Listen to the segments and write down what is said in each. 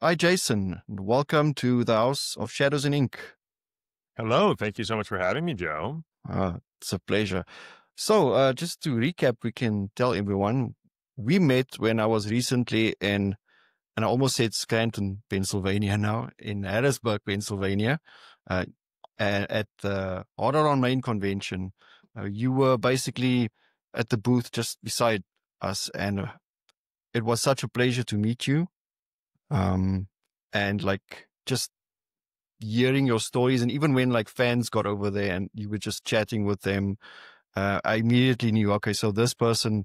Hi, Jason. and Welcome to the House of Shadows and Ink. Hello, thank you so much for having me, Joe. It's a pleasure. So, just to recap, we can tell everyone we met when I was recently and I almost said Scranton, Pennsylvania now, in Harrisburg, Pennsylvania, uh, at the Order on Main convention. You were basically at the booth just beside us, and it was such a pleasure to meet you. Um, and like just hearing your stories, and even when like fans got over there and you were just chatting with them, I immediately knew, okay, so this person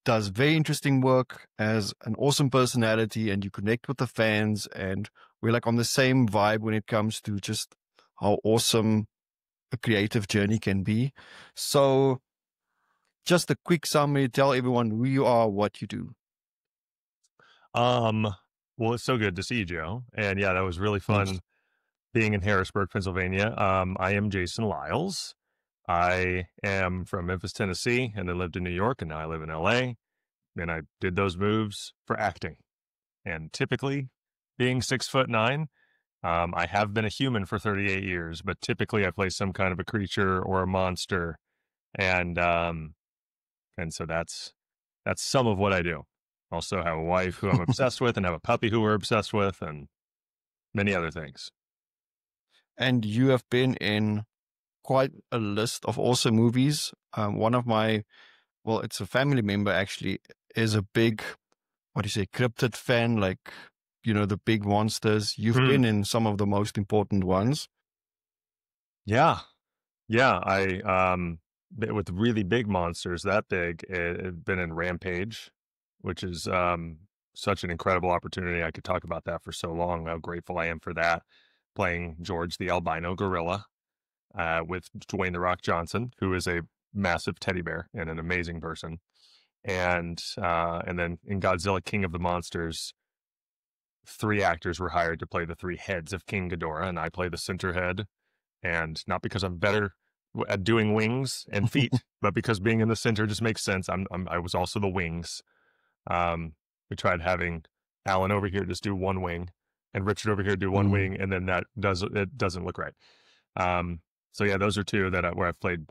does very interesting work, has an awesome personality, and you connect with the fans, and we're like on the same vibe when it comes to just how awesome a creative journey can be. So just a quick summary, tell everyone who you are, what you do. Um, well, it's so good to see you, Joe. And yeah, that was really Yes. fun being in Harrisburg, Pennsylvania. I am Jason Liles. I am from Memphis, Tennessee, and then lived in New York, and now I live in LA. And I did those moves for acting. And typically, being 6'9", I have been a human for 38 years, but typically I play some kind of a creature or a monster, and so that's some of what I do. Also have a wife who I'm obsessed with, and have a puppy who we're obsessed with, and many other things. And you have been in quite a list of awesome movies. One of my, well, it's a family member actually, is a big, what do you say, cryptid fan, like, the big monsters. You've Hmm. been in some of the most important ones. Yeah, yeah. With really big monsters that big, I've been in Rampage, which is such an incredible opportunity. I could talk about that for so long. How grateful I am for that. Playing George the albino gorilla with Dwayne the Rock Johnson, who is a massive teddy bear and an amazing person. And then in Godzilla King of the Monsters, three actors were hired to play the three heads of King Ghidorah, and I play the center head. And not because I'm better at doing wings and feet, but because being in the center just makes sense. I was also the wings. We tried having Alan over here just do one wing, and Richard over here do one Mm. wing, and then it doesn't look right. Um, so yeah, those are two where I've played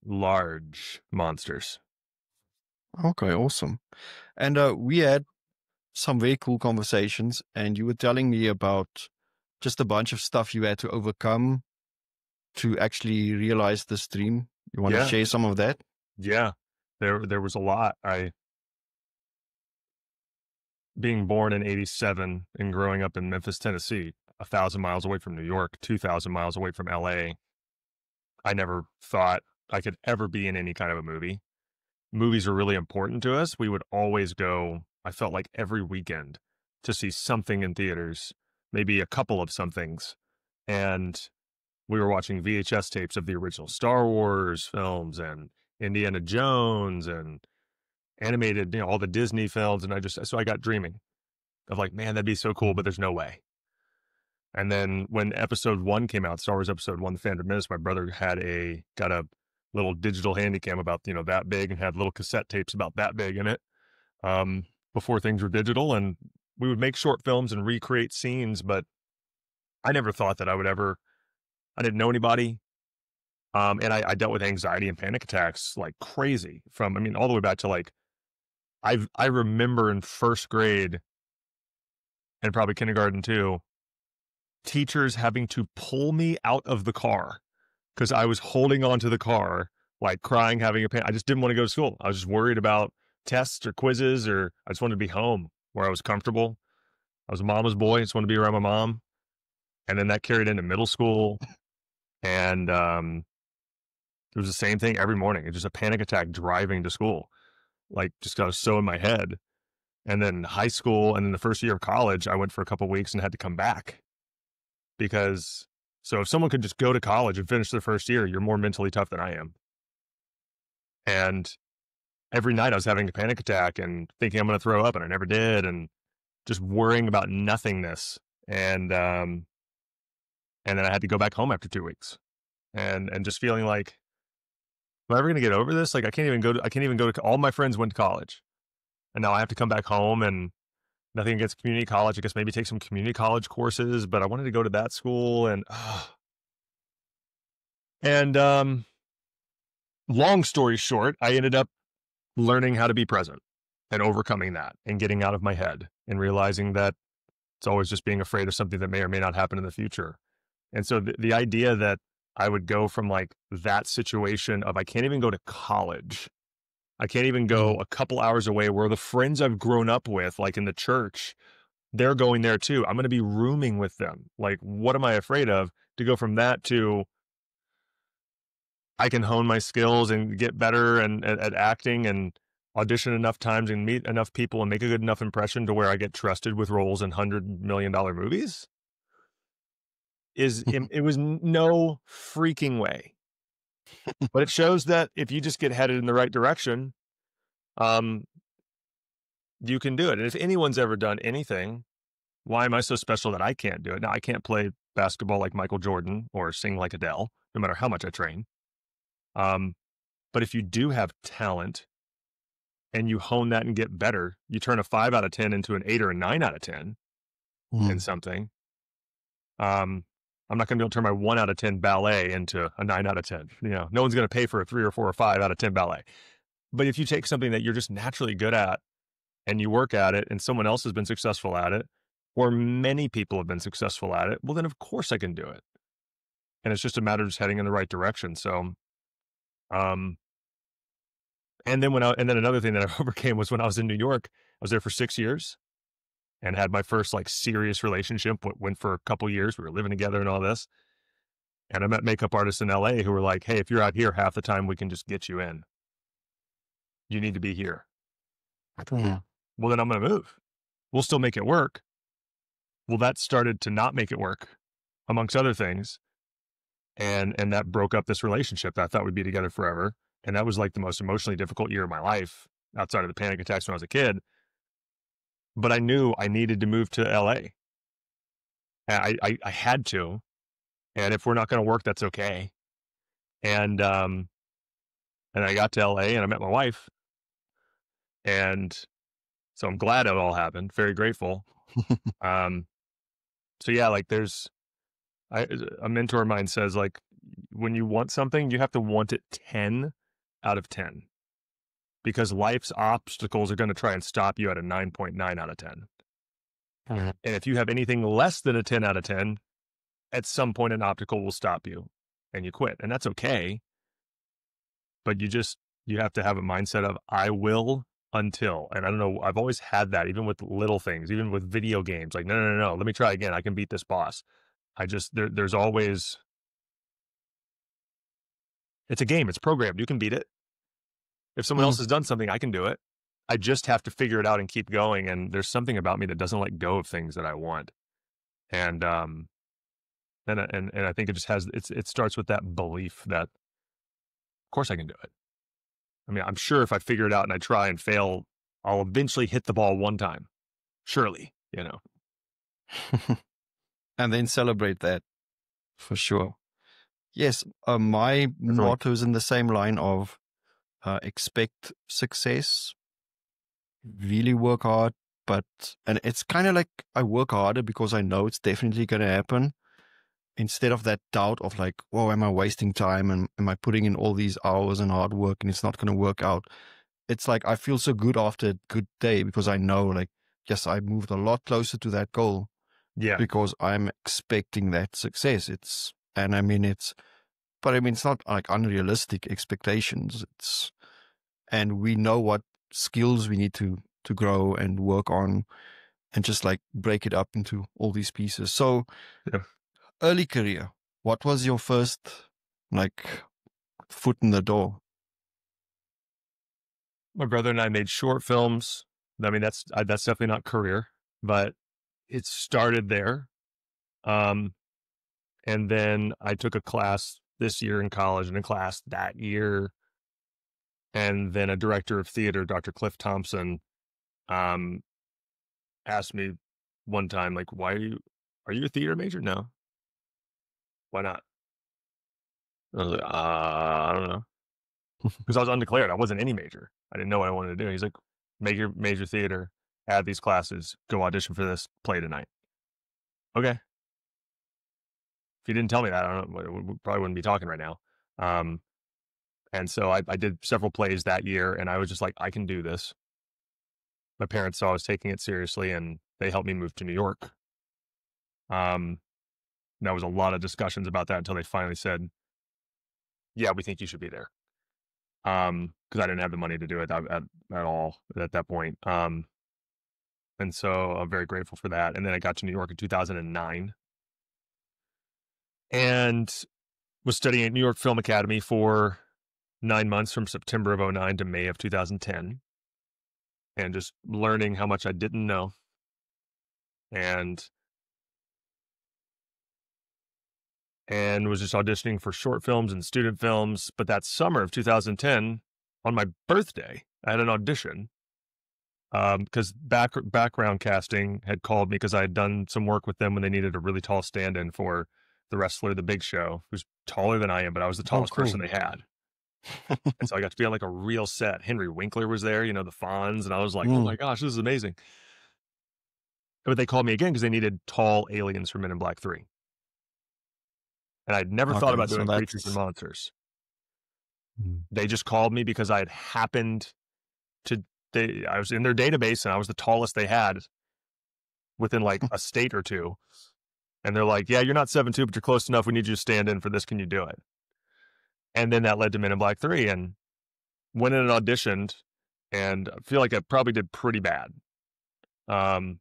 large monsters. Okay, awesome. And we had some very cool conversations, and you were telling me about just a bunch of stuff you had to overcome to actually realize this dream. You want to Yeah, share some of that? yeah. There was a lot. I being born in '87 and growing up in Memphis, Tennessee, 1,000 miles away from New York, 2,000 miles away from LA. I never thought I could ever be in any kind of a movie. Movies were really important to us. We would always go, I felt like every weekend, to see something in theaters, maybe a couple of somethings. And we were watching VHS tapes of the original Star Wars films and Indiana Jones and animated, all the Disney films. And so I got dreaming of like, man, that'd be so cool, but there's no way. And then when episode one came out, Star Wars episode one, The Phantom Menace, my brother got a little digital handycam about, that big, and had little cassette tapes about that big in it, before things were digital. And we would make short films and recreate scenes, but I never thought that I didn't know anybody. And I dealt with anxiety and panic attacks like crazy all the way back to like, I remember in first grade and probably kindergarten too, teachers having to pull me out of the car because I was holding onto the car, like crying, having a pain. I just didn't want to go to school. I was just worried about tests or quizzes, or I just wanted to be home where I was comfortable. I was a mama's boy. I just wanted to be around my mom. And then that carried into middle school. And it was the same thing every morning. It's just a panic attack driving to school, like just got so in my head. And then high school and then the first year of college, I went for a couple of weeks and had to come back because so if someone could just go to college and finish their first year, you're more mentally tough than I am. And every night I was having a panic attack and thinking I'm going to throw up, and I never did, and just worrying about nothingness. And then I had to go back home after 2 weeks, and just feeling like, am I ever going to get over this? Like I can't even go to all my friends went to college, and now I have to come back home and nothing against community college. I guess maybe take some community college courses, but I wanted to go to that school and long story short, I ended up learning how to be present and overcoming that and getting out of my head and realizing that it's always just being afraid of something that may or may not happen in the future. And so the idea that I would go from like that situation of I can't even go to college. I can't even go a couple hours away where the friends I've grown up with, like in the church, they're going there too. I'm going to be rooming with them. Like, what am I afraid of? To go from that to I can hone my skills and get better and at acting and audition enough times and meet enough people and make a good enough impression to where I get trusted with roles in $100 million movies. It was no freaking way. But it shows that if you just get headed in the right direction, you can do it. And if anyone's ever done anything, why am I so special that I can't do it? Now, I can't play basketball like Michael Jordan or sing like Adele, no matter how much I train. But if you do have talent and you hone that and get better, you turn a 5 out of 10 into an 8 or a 9 out of 10 in something. I'm not going to be able to turn my 1 out of 10 ballet into a 9 out of 10. You know, no one's going to pay for a 3 or 4 or 5 out of 10 ballet. But if you take something that you're just naturally good at and you work at it and someone else has been successful at it, or many people have been successful at it, well, then of course I can do it. And it's just a matter of just heading in the right direction. So, and then another thing that I overcame was when I was in New York. I was there for 6 years and had my first like serious relationship. Went for a couple years. We were living together and all this. And I met makeup artists in LA who were like, "Hey, if you're out here half the time, we can just get you in. You need to be here." Well, then I'm going to move. We'll still make it work. Well, that started to not make it work, amongst other things. And that broke up this relationship that I thought we'd be together forever. And that was like the most emotionally difficult year of my life, outside of the panic attacks when I was a kid. But I knew I needed to move to LA. And I had to. And if we're not going to work, that's okay. And I got to LA and I met my wife. And so I'm glad it all happened. Very grateful. So yeah, like a mentor of mine says, like, when you want something, you have to want it 10 out of 10, because life's obstacles are going to try and stop you at a 9.9 out of 10. And if you have anything less than a 10 out of 10, at some point an obstacle will stop you and you quit. And that's okay. But you have to have a mindset of I will until, and I don't know, I've always had that, even with little things, even with video games, like, no, let me try again. I can beat this boss. There's always, it's a game. It's programmed. You can beat it. If someone else has done something, I can do it. I just have to figure it out and keep going. And there's something about me that doesn't let go of things that I want. And I think it just it starts with that belief that, of course I can do it. I mean, I'm sure if I figure it out and I try and fail, I'll eventually hit the ball one time. Surely, you know. And then celebrate that, for sure. Yes, my motto is in the same line of expect success, really work hard, and it's kind of like I work harder because I know it's definitely going to happen, instead of that doubt of like, oh, am I wasting time and am I putting in all these hours and hard work and it's not going to work out? It's like I feel so good after a good day because I know, like, yes, I moved a lot closer to that goal. Yeah. Because I'm expecting that success. It's not like unrealistic expectations. And we know what skills we need to grow and work on, and just like break it up into all these pieces. So early career, what was your first like foot in the door? My brother and I made short films. I mean, that's definitely not career, but it started there. And then I took a class this year in college and a class that year. And then a director of theater, Dr. Cliff Thompson, asked me one time, like, are you a theater major? No. Why not? I was like, I don't know. Because I was undeclared. I wasn't any major. I didn't know what I wanted to do. He's like, make your major theater. add these classes, go audition for this, play tonight. Okay. If you didn't tell me that, I don't know, we probably wouldn't be talking right now. And so I did several plays that year, and I was just like, I can do this. My parents saw I was taking it seriously, and they helped me move to New York. There was a lot of discussions about that until they finally said, yeah, we think you should be there. Because I didn't have the money to do it at all at that point. And so I'm very grateful for that. And then I got to New York in 2009 and was studying at New York Film Academy for 9 months from September of 2009 to May of 2010. And just learning how much I didn't know. And was just auditioning for short films and student films. But that summer of 2010, on my birthday, I had an audition because background casting had called me because I had done some work with them when they needed a really tall stand-in for the wrestler, The Big Show, who's taller than I am, but I was the tallest person they had. And so I got to be on like a real set. Henry Winkler was there, the Fonz, and I was like, oh my gosh, this is amazing. But they called me again because they needed tall aliens for Men in Black 3. And I'd never thought about doing creatures and monsters. They just called me because I had happened to, I was in their database and I was the tallest they had within like a state or two. And they're like, yeah, you're not 7'2", but you're close enough. We need you to stand in for this. Can you do it? And then that led to Men in Black 3, and went in and auditioned, and I feel like I probably did pretty bad. And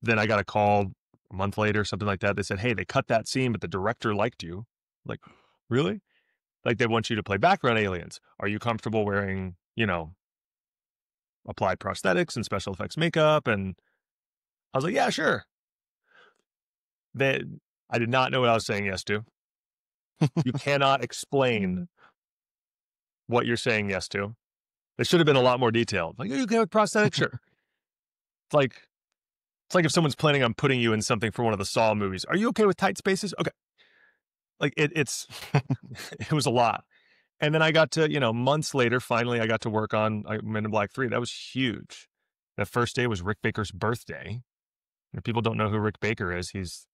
then I got a call a month later, something like that. They said, hey, they cut that scene, but the director liked you. Like, really? Like, they want you to play background aliens. Are you comfortable wearing, applied prosthetics and special effects makeup? And I was like, yeah, sure. I did not know what I was saying yes to. You cannot explain what you're saying yes to. They should have been a lot more detailed. Like, are you okay with prosthetics? Sure. It's like if someone's planning on putting you in something for one of the Saw movies. Are you okay with tight spaces? Okay. Like it's it was a lot. And then I got to, months later, finally I got to work on Men in Black 3. That was huge. The first day was Rick Baker's birthday. And if people don't know who Rick Baker is, he's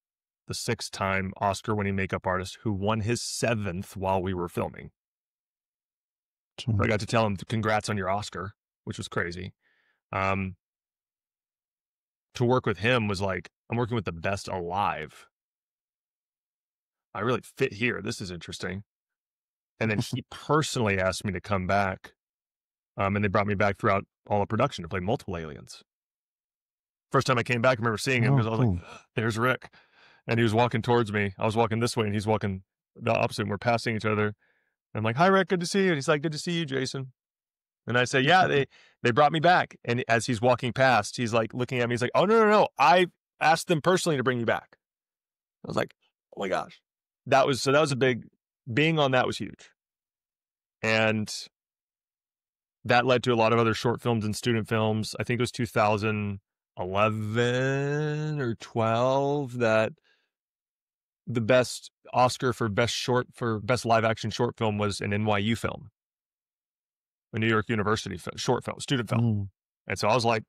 the 6-time Oscar-winning makeup artist who won his 7th while we were filming. So I got to tell him, congrats on your Oscar, which was crazy. To work with him was like, I'm working with the best alive. I really fit here. This is interesting. And then he personally asked me to come back. And they brought me back throughout all of production to play multiple aliens. First time I came back, I remember seeing him because I was like, there's Rick. And he was walking towards me. I was walking this way and he's walking the opposite. And we're passing each other. And I'm like, hi, Rick, good to see you. And he's like, good to see you, Jason. And I say, yeah, they brought me back. And as he's walking past, he's like looking at me. He's like, oh, no. I asked them personally to bring you back. I was like, oh my gosh. That was a big, being on that was huge. And that led to a lot of other short films and student films. I think it was 2011 or 12 that the best Oscar for best live action short film was an NYU film, a New York University short film, student film. And so I was like,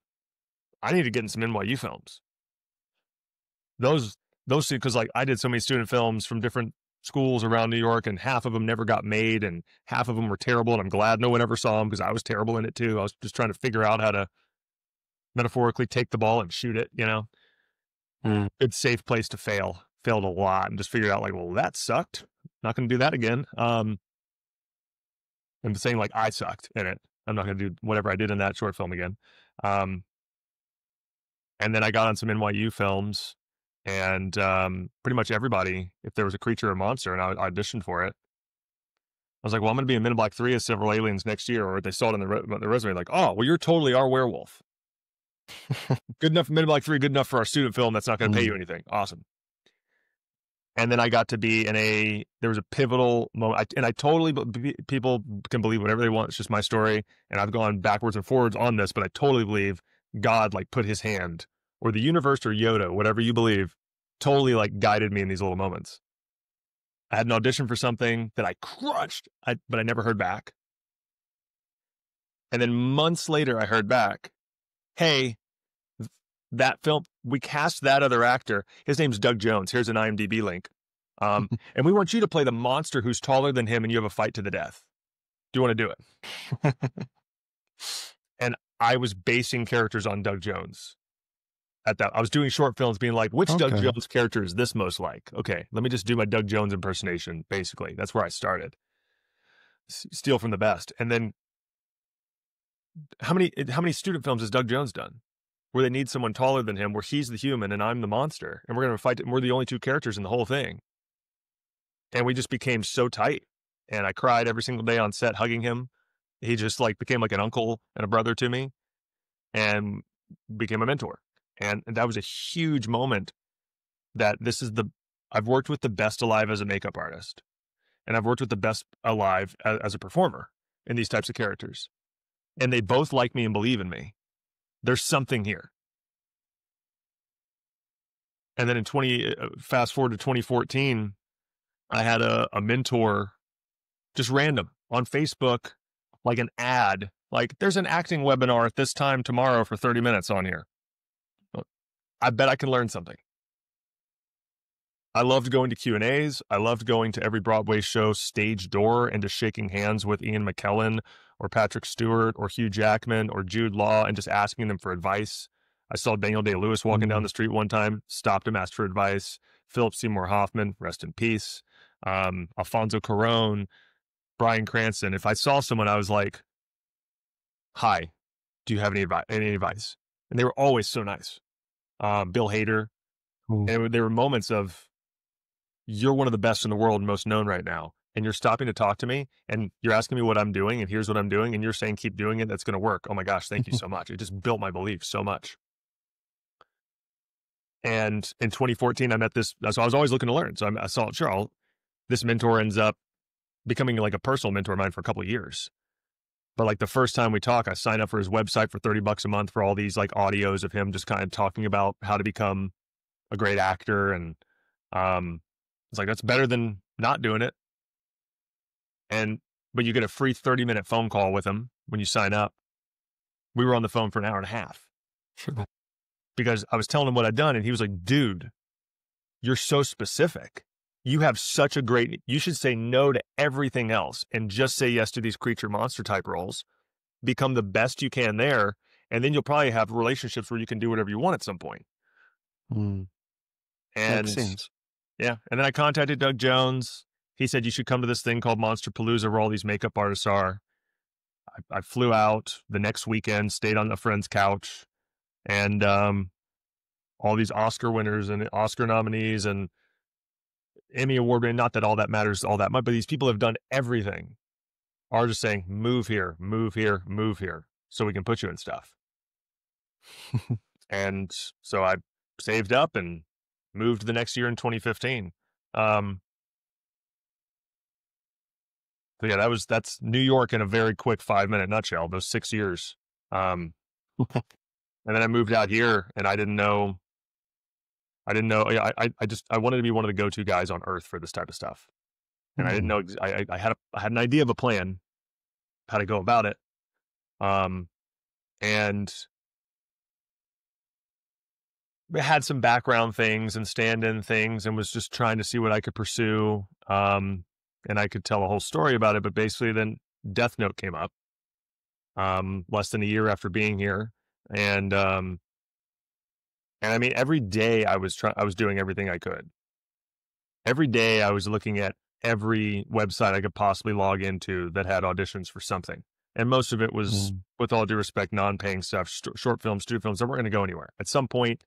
I need to get in some NYU films. Those two, because like I did so many student films from different schools around New York, and half of them never got made, and half of them were terrible. And I'm glad no one ever saw them because I was terrible in it too. I was just trying to figure out how to metaphorically take the ball and shoot it. Good safe place to fail. Failed a lot, and just figured out like, well, that sucked. Not going to do that again. I'm saying like I sucked in it. I'm not going to do whatever I did in that short film again. And then I got on some NYU films, and pretty much everybody, if there was a creature or monster, and I auditioned for it, I was like, well, I'm going to be in Men in Black 3 as several aliens next year. Or they saw it on the resume, like, oh, well, you're totally our werewolf. Good enough for Men in Black 3, good enough for our student film that's not going to pay you anything. Awesome. And then I got to be there was a pivotal moment. And I totally, people can believe whatever they want. It's just my story. And I've gone backwards and forwards on this, but I totally believe God like put his hand, or the universe, or Yoda, whatever you believe, totally like guided me in these little moments. I had an audition for something that I crushed, but I never heard back. And then months later, I heard back, hey, that film, we cast that other actor. His name's Doug Jones. Here's an IMDb link. And we want you to play the monster who's taller than him and you have a fight to the death. Do you want to do it? And I was basing characters on Doug Jones at that. I was doing short films being like, which Doug Jones character is this most like? Okay, let me just do my Doug Jones impersonation, basically. That's where I started. Steal from the best. And then how many student films has Doug Jones done where they need someone taller than him, where he's the human and I'm the monster, and we're going to fight, and we're the only two characters in the whole thing. And we just became so tight. And I cried every single day on set hugging him. He just like became like an uncle and a brother to me and became a mentor. And that was a huge moment that I've worked with the best alive as a makeup artist. And I've worked with the best alive as a performer in these types of characters. And they both like me and believe in me. There's something here. And then fast forward to 2014, I had a mentor, just random, on Facebook, like an ad, like there's an acting webinar at this time tomorrow for 30 minutes on here. I bet I can learn something. I loved going to Q&As. I loved going to every Broadway show stage door and just shaking hands with Ian McKellen or Patrick Stewart or Hugh Jackman or Jude Law and just asking them for advice. I saw Daniel Day-Lewis walking down the street one time, stopped him, asked for advice. Philip Seymour Hoffman, rest in peace. Alfonso Cuarón, Bryan Cranston. If I saw someone, I was like, hi, do you have any advice? And they were always so nice. Bill Hader. And there were moments of, you're one of the best in the world and most known right now. And you're stopping to talk to me and you're asking me what I'm doing and here's what I'm doing. And you're saying, keep doing it. That's going to work. Oh my gosh. Thank you so much. It just built my belief so much. And in 2014, I met this. So I was always looking to learn. So I saw, this mentor ends up becoming like a personal mentor of mine for a couple of years. But like the first time we talk, I signed up for his website for $30 a month for all these like audios of him just kind of talking about how to become a great actor. And it's like, that's better than not doing it. But you get a free 30-minute phone call with him when you sign up. We were on the phone for an hour and a half because I was telling him what I'd done. And he was like, dude, you're so specific. You have such a you should say no to everything else and just say yes to these creature monster type roles, become the best you can there. And then you'll probably have relationships where you can do whatever you want at some point. And makes sense. Yeah. And then I contacted Doug Jones. He said, you should come to this thing called Monster Palooza where all these makeup artists are. I flew out the next weekend, stayed on a friend's couch, and all these Oscar winners and Oscar nominees and Emmy Award winning, not that all that matters all that much, but these people have done everything, are just saying, move here, move here, move here, so we can put you in stuff. And so I saved up and moved the next year in 2015. So yeah, that's New York in a very quick 5-minute nutshell, those 6 years. And then I moved out here and I didn't know. I wanted to be one of the go-to guys on earth for this type of stuff. And I didn't know, I had an idea of a plan, how to go about it. And I had some background things and stand-in things and was just trying to see what I could pursue. And I could tell a whole story about it, but basically then Death Note came up, less than a year after being here. And I mean, every day I was doing everything I could. Every day I was looking at every website I could possibly log into that had auditions for something. And most of it was, with all due respect, non-paying stuff, short films, student films that weren't going to go anywhere at some point.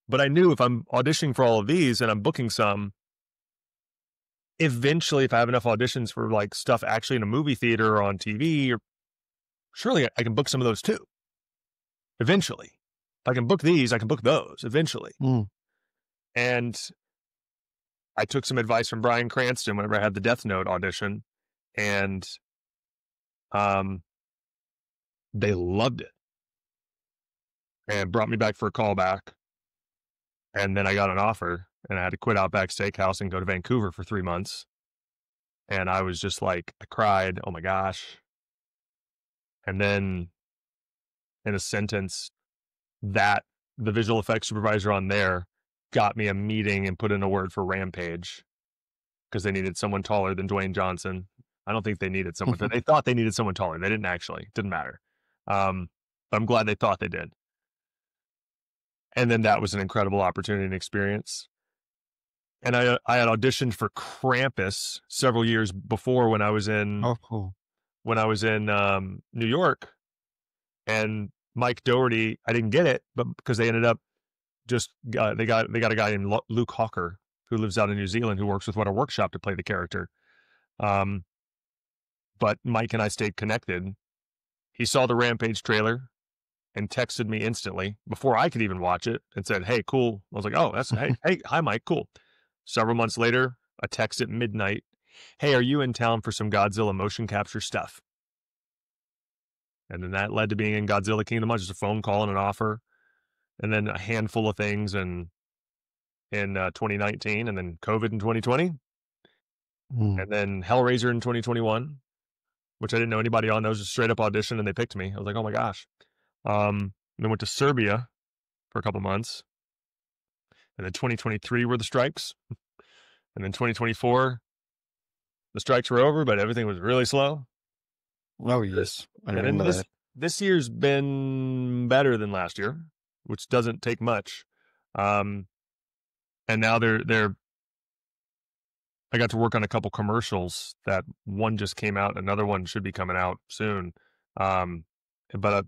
But I knew if I'm auditioning for all of these and I'm booking some, eventually, if I have enough auditions for like stuff actually in a movie theater or on TV, or surely I can book some of those too. Eventually, if I can book these, I can book those eventually. And I took some advice from Bryan Cranston whenever I had the Death Note audition, and they loved it and brought me back for a callback. And then I got an offer. And I had to quit Outback Steakhouse and go to Vancouver for 3 months. And I was just like, I cried, oh my gosh. And then in a sentence, that the visual effects supervisor on there got me a meeting and put in a word for Rampage because they needed someone taller than Dwayne Johnson. I don't think they needed someone. They thought they needed someone taller. They didn't actually. Didn't matter. But I'm glad they thought they did. And then that was an incredible opportunity and experience. And I had auditioned for Krampus several years before when I was in cool. when I was in New York, and Mike Doherty, I didn't get it, but because they ended up just they got a guy named Luke Hawker who lives out in New Zealand who works with What a Workshop to play the character. But Mike and I stayed connected. He saw the Rampage trailer and texted me instantly before I could even watch it and said, "Hey, cool." I was like, "Oh, that's hey, hi Mike, cool." Several months later, a text at midnight, "Hey, are you in town for some Godzilla motion capture stuff?" And then that led to being in Godzilla King of the Monsters, just a phone call and an offer, and then a handful of things in 2019, and then COVID in 2020, and then Hellraiser in 2021, which I didn't know anybody on. That was just straight up audition, and they picked me. I was like, oh my gosh. And then went to Serbia for a couple months, and then 2023 were the strikes, and then 2024, the strikes were over, but everything was really slow. Oh yes, I And remember then that. this year's been better than last year, which doesn't take much. And now I got to work on a couple commercials. That one just came out. Another one should be coming out soon. But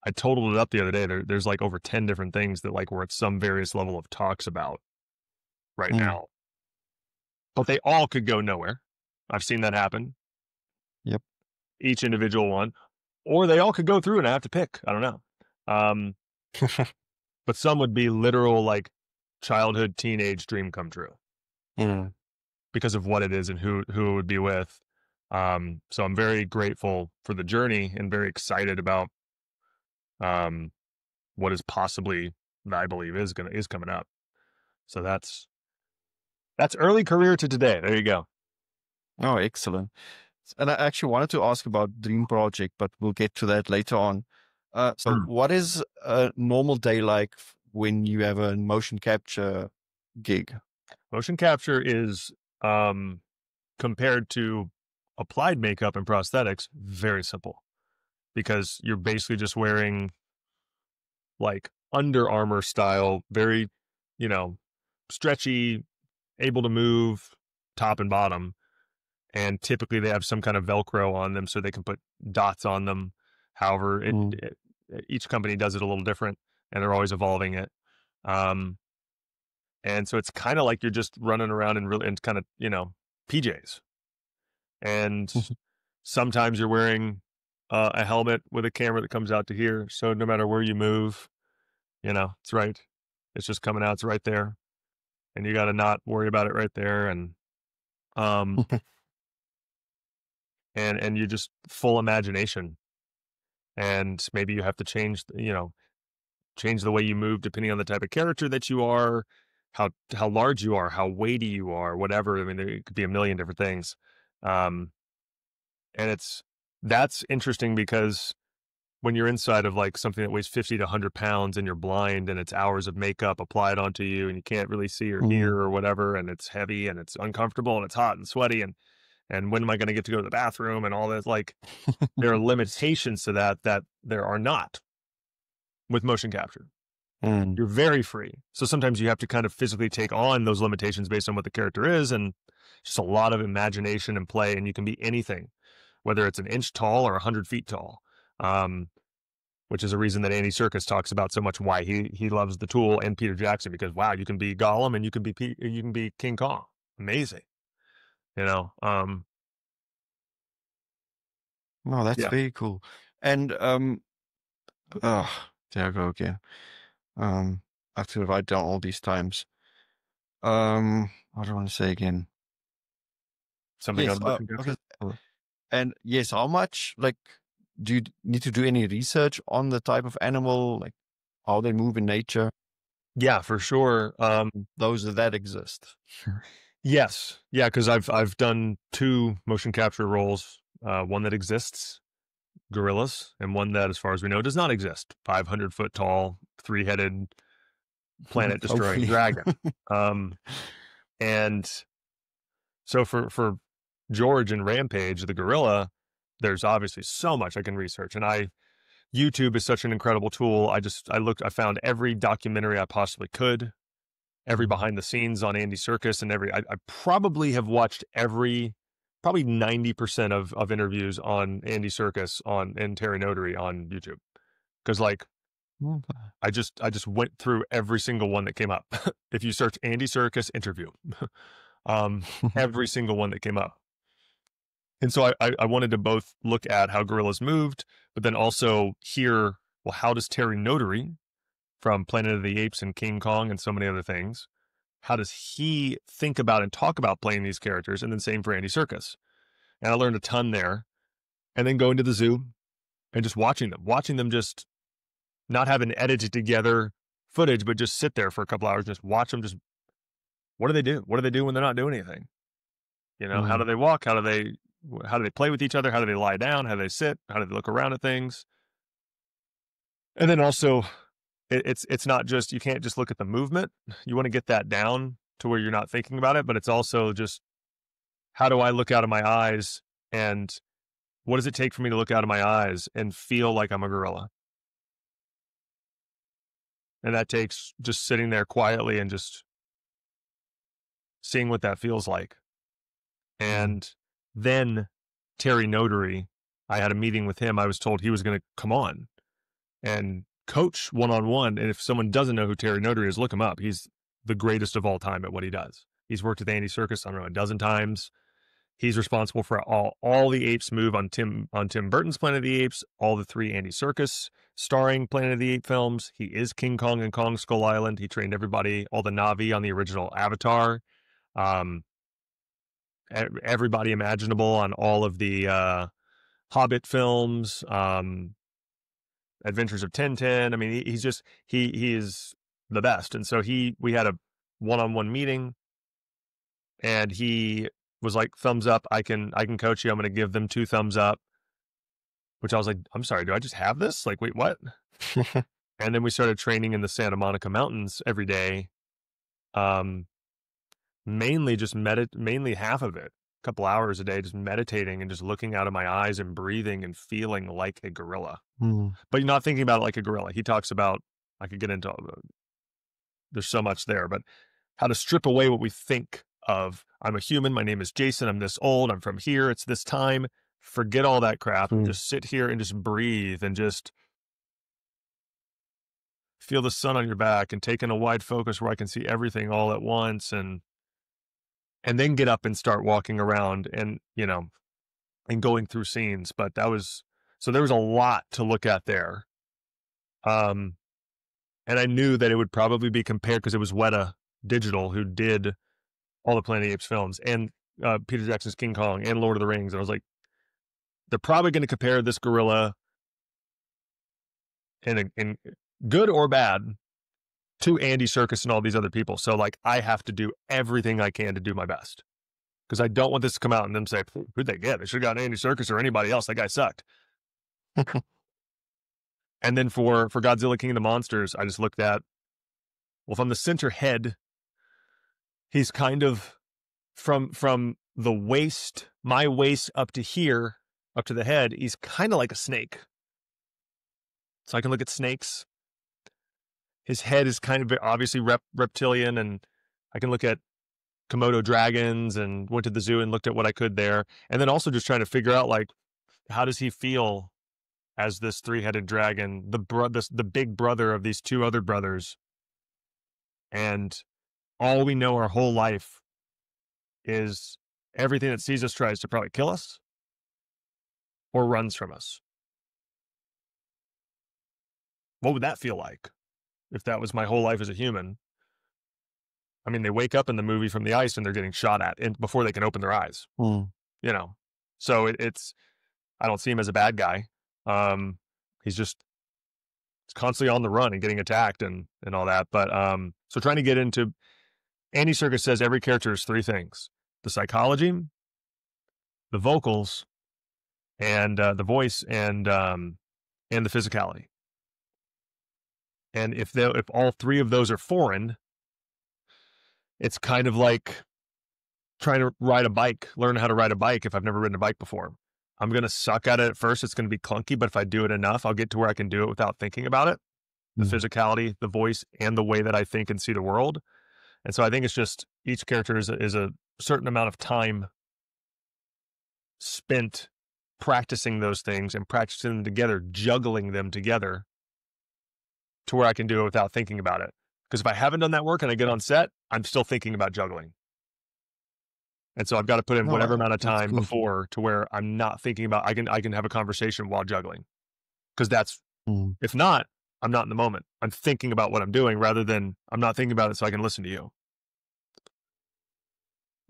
I totaled it up the other day. There's like over 10 different things that like we're at some various level of talks about right now. But they all could go nowhere. I've seen that happen. Yep. Each individual one. Or they all could go through and I have to pick. I don't know. But some would be literal like childhood, teenage dream come true. Because of what it is and who it would be with. So I'm very grateful for the journey and very excited about what is possibly, I believe, is coming up. So that's early career to today. There you go. Oh, excellent. And I actually wanted to ask about Dream Project, but we'll get to that later on. So what is a normal day like when you have a motion capture gig? Motion capture is, compared to applied makeup and prosthetics, very simple because you're basically just wearing like Under Armour style, very, stretchy, able to move top and bottom. And typically they have some kind of Velcro on them so they can put dots on them. However, each company does it a little different and they're always evolving it. And so it's kind of like you're just running around in kind of, PJs. And sometimes you're wearing a helmet with a camera that comes out to here. So no matter where you move, it's right. It's just coming out. It's right there. And you got to not worry about it right there. And, and you just full imagination. And maybe you have to change the way you move depending on the type of character that you are, how large you are, how weighty you are, whatever. I mean, there could be a million different things. And that's interesting because when you're inside of like something that weighs 50 to 100 pounds and you're blind and it's hours of makeup applied onto you and you can't really see or hear or whatever, and it's heavy and it's uncomfortable and it's hot and sweaty and when am I going to get to go to the bathroom and all that? Like there are limitations to that there are not with motion capture. You're very free. So sometimes you have to kind of physically take on those limitations based on what the character is, and just a lot of imagination and play, and you can be anything, whether it's an inch tall or 100 feet tall, which is a reason that Andy Serkis talks about so much why he loves the Tool and Peter Jackson, because wow, you can be Gollum and you can be King Kong. Amazing. No, that's very cool. And there I go again. I have to write down all these times. What do I want to say again? Something yes, on motion capture. Okay. And yes, how much do you need to do any research on the type of animal, like how they move in nature? Yeah, for sure. Those that exist. Yes. Yeah, because I've done 2 motion capture roles, one that exists gorillas and one that, as far as we know, does not exist. 500-foot tall, 3-headed, planet-destroying dragon. And so for George and Rampage, the gorilla, there's obviously so much I can research. And YouTube is such an incredible tool. I found every documentary I possibly could, every behind the scenes on Andy Serkis, and I probably have watched probably 90% of interviews on Andy Serkis and Terry Notary on YouTube. Cause like, I just went through every single one that came up. If you search Andy Serkis interview, every single one that came up. And so I wanted to both look at how gorillas moved, but then also hear, well, how does Terry Notary from Planet of the Apes and King Kong and so many other things, how does he think about and talk about playing these characters? And then same for Andy Serkis. And I learned a ton there. And then going to the zoo and just watching them just not having edited together footage, but just sit there for a couple hours, just watch them. Just what do they do? What do they do when they're not doing anything? You know, how do they walk? How do they play with each other? How do they lie down? How do they sit? How do they look around at things? And then also, it's not just, you can't just look at the movement. You want to get that down to where you're not thinking about it, but it's also just, how do I look out of my eyes, and what does it take for me to look out of my eyes and feel like I'm a gorilla? And that takes just sitting there quietly and just seeing what that feels like. And then Terry Notary, I had a meeting with him. I was told he was going to come on and coach one-on-one. And if someone doesn't know who Terry Notary is, look him up. He's the greatest of all time at what he does. He's worked with Andy Serkis, I don't know, a dozen times. He's responsible for all the apes move on Tim Burton's Planet of the Apes, all the 3 Andy Serkis starring Planet of the Apes films. He is King Kong and Kong Skull Island. He trained everybody, all the Na'vi on the original Avatar. Everybody imaginable on all of the Hobbit films, Adventures of Tintin. I mean, he is the best. And so we had a one-on-one meeting, and he was like, thumbs up, I can coach you. I'm going to give them 2 thumbs up, which I was like, I'm sorry, do I just have this? Like, wait, what? And then we started training in the Santa Monica Mountains every day. Mainly half of it, a couple hours a day, just meditating and just looking out of my eyes and breathing and feeling like a gorilla. But you're not thinking about it like a gorilla. He talks about, I could get into, there's so much there, but how to strip away what we think of. I'm a human. My name is Jason. I'm this old. I'm from here. It's this time. Forget all that crap. Just sit here and just breathe and just feel the sun on your back and take in a wide focus where I can see everything all at once, and then get up and start walking around and, you know, and going through scenes. But there was a lot to look at there. And I knew that it would probably be compared, because it was Weta Digital who did all the Planet of the Apes films, and Peter Jackson's King Kong and Lord of the Rings. And I was like, they're probably going to compare this gorilla in good or bad to Andy Serkis and all these other people. So like, I have to do everything I can to do my best, because I don't want this to come out and them say, who'd they get? They should have got Andy Serkis or anybody else. That guy sucked. And then for Godzilla King of the Monsters, I just looked at, well, from the center head, he's kind of from the waist, my waist up to here, up to the head, he's kind of like a snake. So I can look at snakes. His head is kind of obviously reptilian, and I can look at Komodo dragons, and went to the zoo and looked at what I could there. And then also just trying to figure out, like, how does he feel as this 3-headed dragon, the big brother of these 2 other brothers. And all we know our whole life is everything that sees us tries to probably kill us or runs from us. What would that feel like if that was my whole life as a human? I mean, they wake up in the movie from the ice and they're getting shot at before they can open their eyes. You know, so it's I don't see him as a bad guy. He's constantly on the run and getting attacked and all that. But so trying to get into, Andy Serkis says every character is 3 things: the psychology, the vocals, and the voice and the physicality. And if all three of those are foreign, it's kind of like trying to ride a bike, learn how to ride a bike if I've never ridden a bike before. I'm going to suck at it at first. It's going to be clunky, but if I do it enough, I'll get to where I can do it without thinking about it. The physicality, the voice, and the way that I think and see the world. And so I think it's just each character is a certain amount of time spent practicing those things and practicing them together, juggling them together to where I can do it without thinking about it. Because if I haven't done that work and I get on set, I'm still thinking about juggling. And so I've got to put in whatever amount of time before to where I'm not thinking about, I can have a conversation while juggling. Because that's, if not, I'm not in the moment. I'm thinking about what I'm doing rather than I'm not thinking about it so I can listen to you.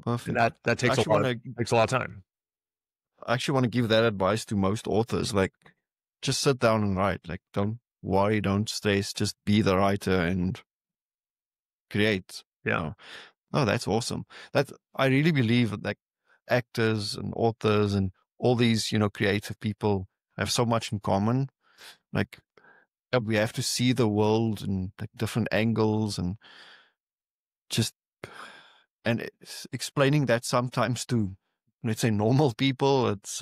Perfect. And that takes a lot of time. I actually want to give that advice to most authors. Like, just sit down and write. Like, don't worry, don't stress. Just be the writer and create. Yeah. You know? Oh, that's awesome. I really believe that like actors and authors and all these, creative people have so much in common. Like, we have to see the world in like different angles and explaining that sometimes to, let's say, normal people, it's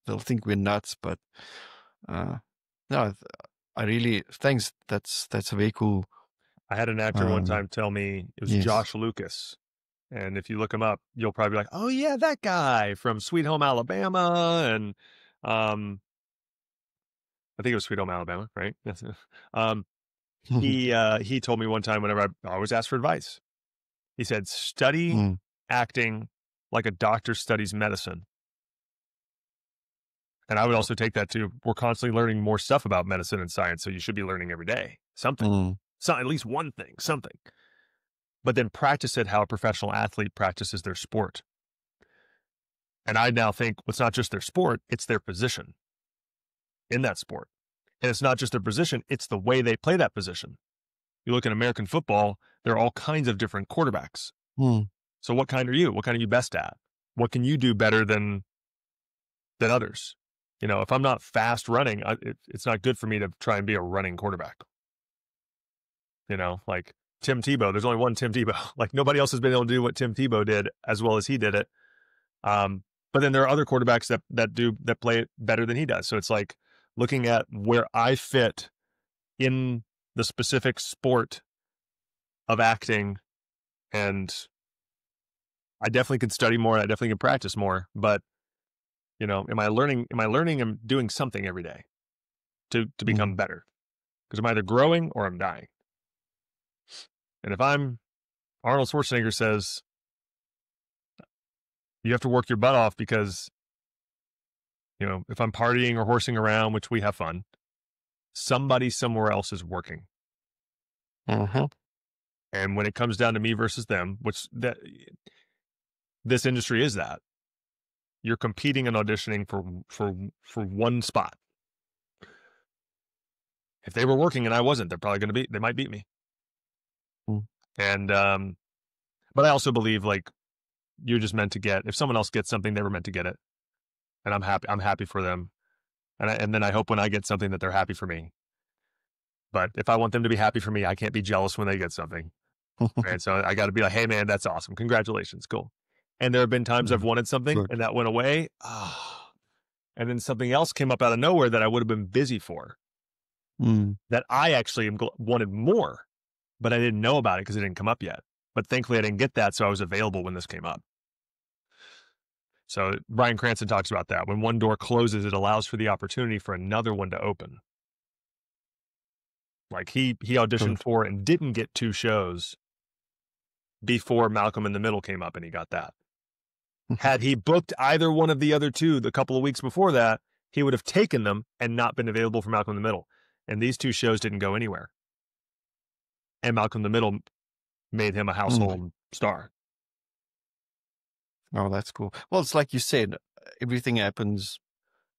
they'll think we're nuts. But no, I really thanks. That's a very cool. I had an actor one time tell me it was Josh Lucas. And if you look him up, you'll probably be like, oh, yeah, that guy from Sweet Home Alabama. And I think it was Sweet Home Alabama, right? He told me one time whenever I always ask for advice, he said, study acting like a doctor studies medicine. And I would also take that to, we're constantly learning more stuff about medicine and science. So you should be learning every day, something. So at least one thing, something. But then practice it how a professional athlete practices their sport. And I now think, well, it's not just their sport, it's their position in that sport. And it's not just their position, it's the way they play that position. You look at American football, there are all kinds of different quarterbacks. So what kind are you? What kind are you best at? What can you do better than others? If I'm not fast running, it's not good for me to try and be a running quarterback. Like Tim Tebow, there's only one Tim Tebow. Like nobody else has been able to do what Tim Tebow did as well as he did it. But then there are other quarterbacks that play it better than he does. So it's like looking at where I fit in the specific sport of acting, and I definitely could study more. I definitely could practice more. But am I learning and doing something every day to become better? Because I'm either growing or I'm dying. And if Arnold Schwarzenegger says, you have to work your butt off because, if I'm partying or horsing around, which we have fun, somebody somewhere else is working. And when it comes down to me versus them, this industry is that. You're competing and auditioning for one spot. If they were working and I wasn't, they might beat me. And, but I also believe like you're just meant to if someone else gets something, they were meant to get it. And I'm happy for them. And then I hope when I get something that they're happy for me. But if I want them to be happy for me, I can't be jealous when they get something. Right? So I got to be like, hey man, that's awesome. Congratulations. Cool. And there have been times I've wanted something and that went away. And then something else came up out of nowhere that I would have been busy for. That I actually wanted more, but I didn't know about it because it didn't come up yet. But thankfully I didn't get that. So I was available when this came up. So Bryan Cranston talks about that. When one door closes, it allows for the opportunity for another one to open. Like he auditioned for and didn't get 2 shows before Malcolm in the Middle came up and he got that. Had he booked either one of the other 2 the couple of weeks before that, he would have taken them and not been available for Malcolm in the Middle. And these 2 shows didn't go anywhere. And Malcolm in the Middle made him a household star. Oh, that's cool. Well, it's like you said, everything happens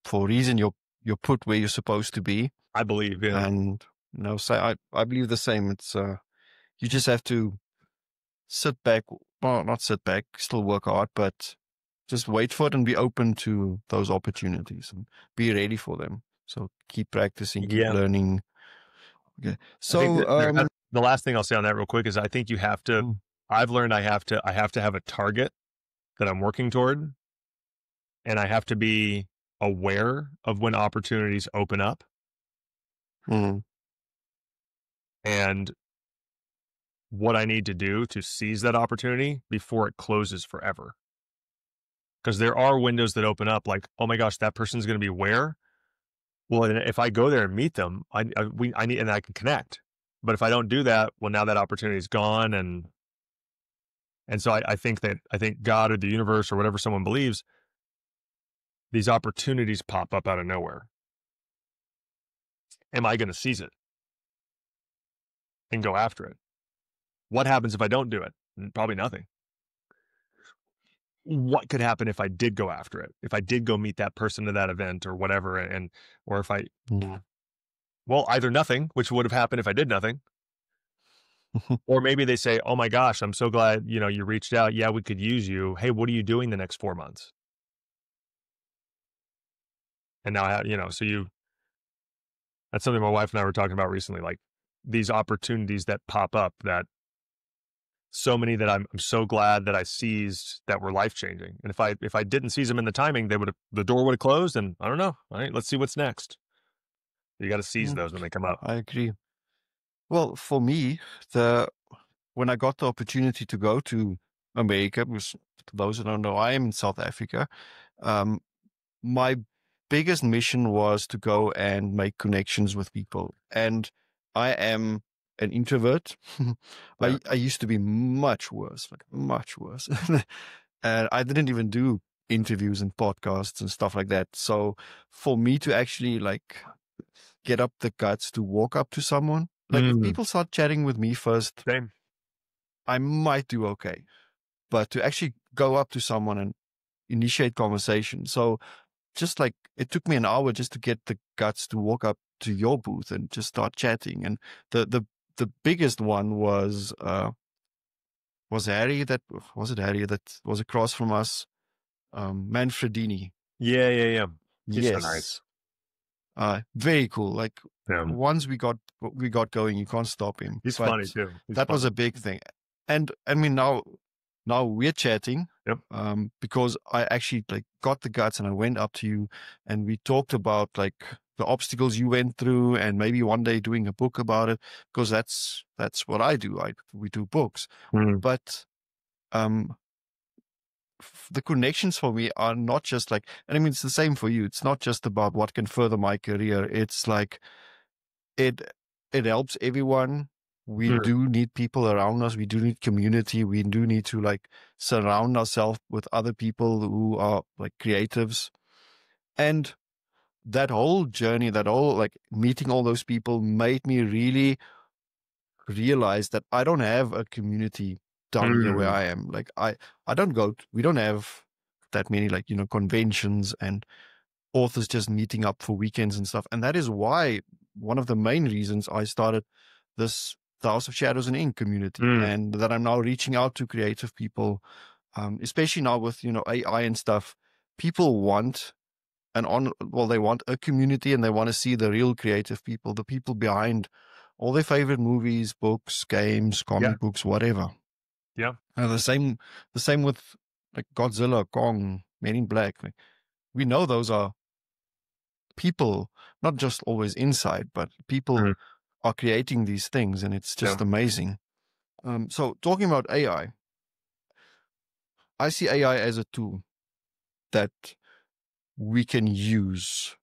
for a reason. You're put where you're supposed to be. I believe, yeah. And I believe the same. It's you just have to sit back. Well, not sit back, still work hard, but just wait for it and be open to those opportunities and be ready for them. So keep practicing, keep learning. Okay. I think So the last thing I'll say on that real quick is I think you have to. I've learned I have to have a target that I'm working toward, and I have to be aware of when opportunities open up. And what I need to do to seize that opportunity before it closes forever. Because there are windows that open up like, oh my gosh, that person's going to be where? Well, if I go there and meet them, I need, and I can connect. But if I don't do that, well, now that opportunity is gone. And so I think God or the universe or whatever someone believes, these opportunities pop up out of nowhere. Am I going to seize it and go after it? What happens if I don't do it? Probably nothing. What could happen if I did go after it? If I did go meet that person at that event or whatever, or if I, well, either nothing, which would have happened if I did nothing, or maybe they say, "Oh my gosh, I'm so glad you reached out. Yeah, we could use you. Hey, what are you doing the next 4 months?" And now that's something my wife and I were talking about recently, like these opportunities that pop up, that so many that I'm so glad that I seized, that were life-changing. And if I didn't seize them in the timing, the door would have closed, and I don't know. All right, let's see what's next. You got to seize those when they come up. I agree. Well, for me, when I got the opportunity to go to America, because for those who don't know, I am in South Africa. My biggest mission was to go and make connections with people. And I am an introvert. Yeah. I used to be much worse. And I didn't even do interviews and podcasts and stuff like that. So for me to actually get up the guts to walk up to someone, if people start chatting with me first, Same. I might do okay. But to actually go up to someone and initiate conversation. So just it took me an hour just to get the guts to walk up to your booth and just start chatting. And the biggest one was Harry that was across from us, Manfredini. Yeah. He's so nice. Very cool. Once we got going, you can't stop him. He's funny too. That was a big thing. And I mean, now we're chatting. Yep. Because I actually got the guts and I went up to you and we talked about the obstacles you went through, and maybe one day doing a book about it, because that's what I do. We do books. But the connections for me are not just and I mean, it's the same for you. It's not just about what can further my career. It's it helps everyone. We do need people around us. We do need community. We do need to surround ourselves with other people who are creatives. And that whole journey, that whole meeting all those people made me really realize that I don't have a community down here where I am. We don't have that many conventions and authors just meeting up for weekends and stuff. And that is why one of the main reasons I started the House of Shadows and Ink community, and that I'm now reaching out to creative people, especially now with AI and stuff. People want they want a community, and they want to see the real creative people, the people behind all their favorite movies, books, games, comic books, whatever. Yeah. The same with Godzilla, Kong, Men in Black. We know those are people, not just always inside, but people are creating these things, and it's just amazing. So talking about AI, I see AI as a tool that we can use.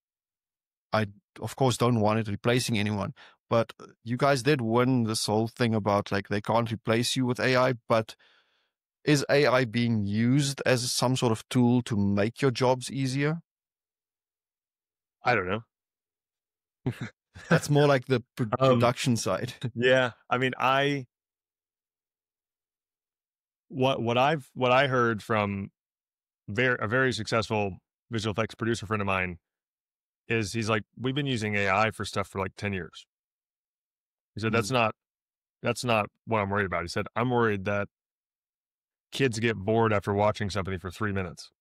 I, of course, don't want it replacing anyone, but you guys did win this whole thing about they can't replace you with AI, but is AI being used as some sort of tool to make your jobs easier? I don't know. That's more like the production side. Yeah. I mean, what I heard from a very successful visual effects producer friend of mine is he's like, we've been using AI for stuff for 10 years. He said, that's not what I'm worried about. He said, I'm worried that kids get bored after watching something for 3 minutes.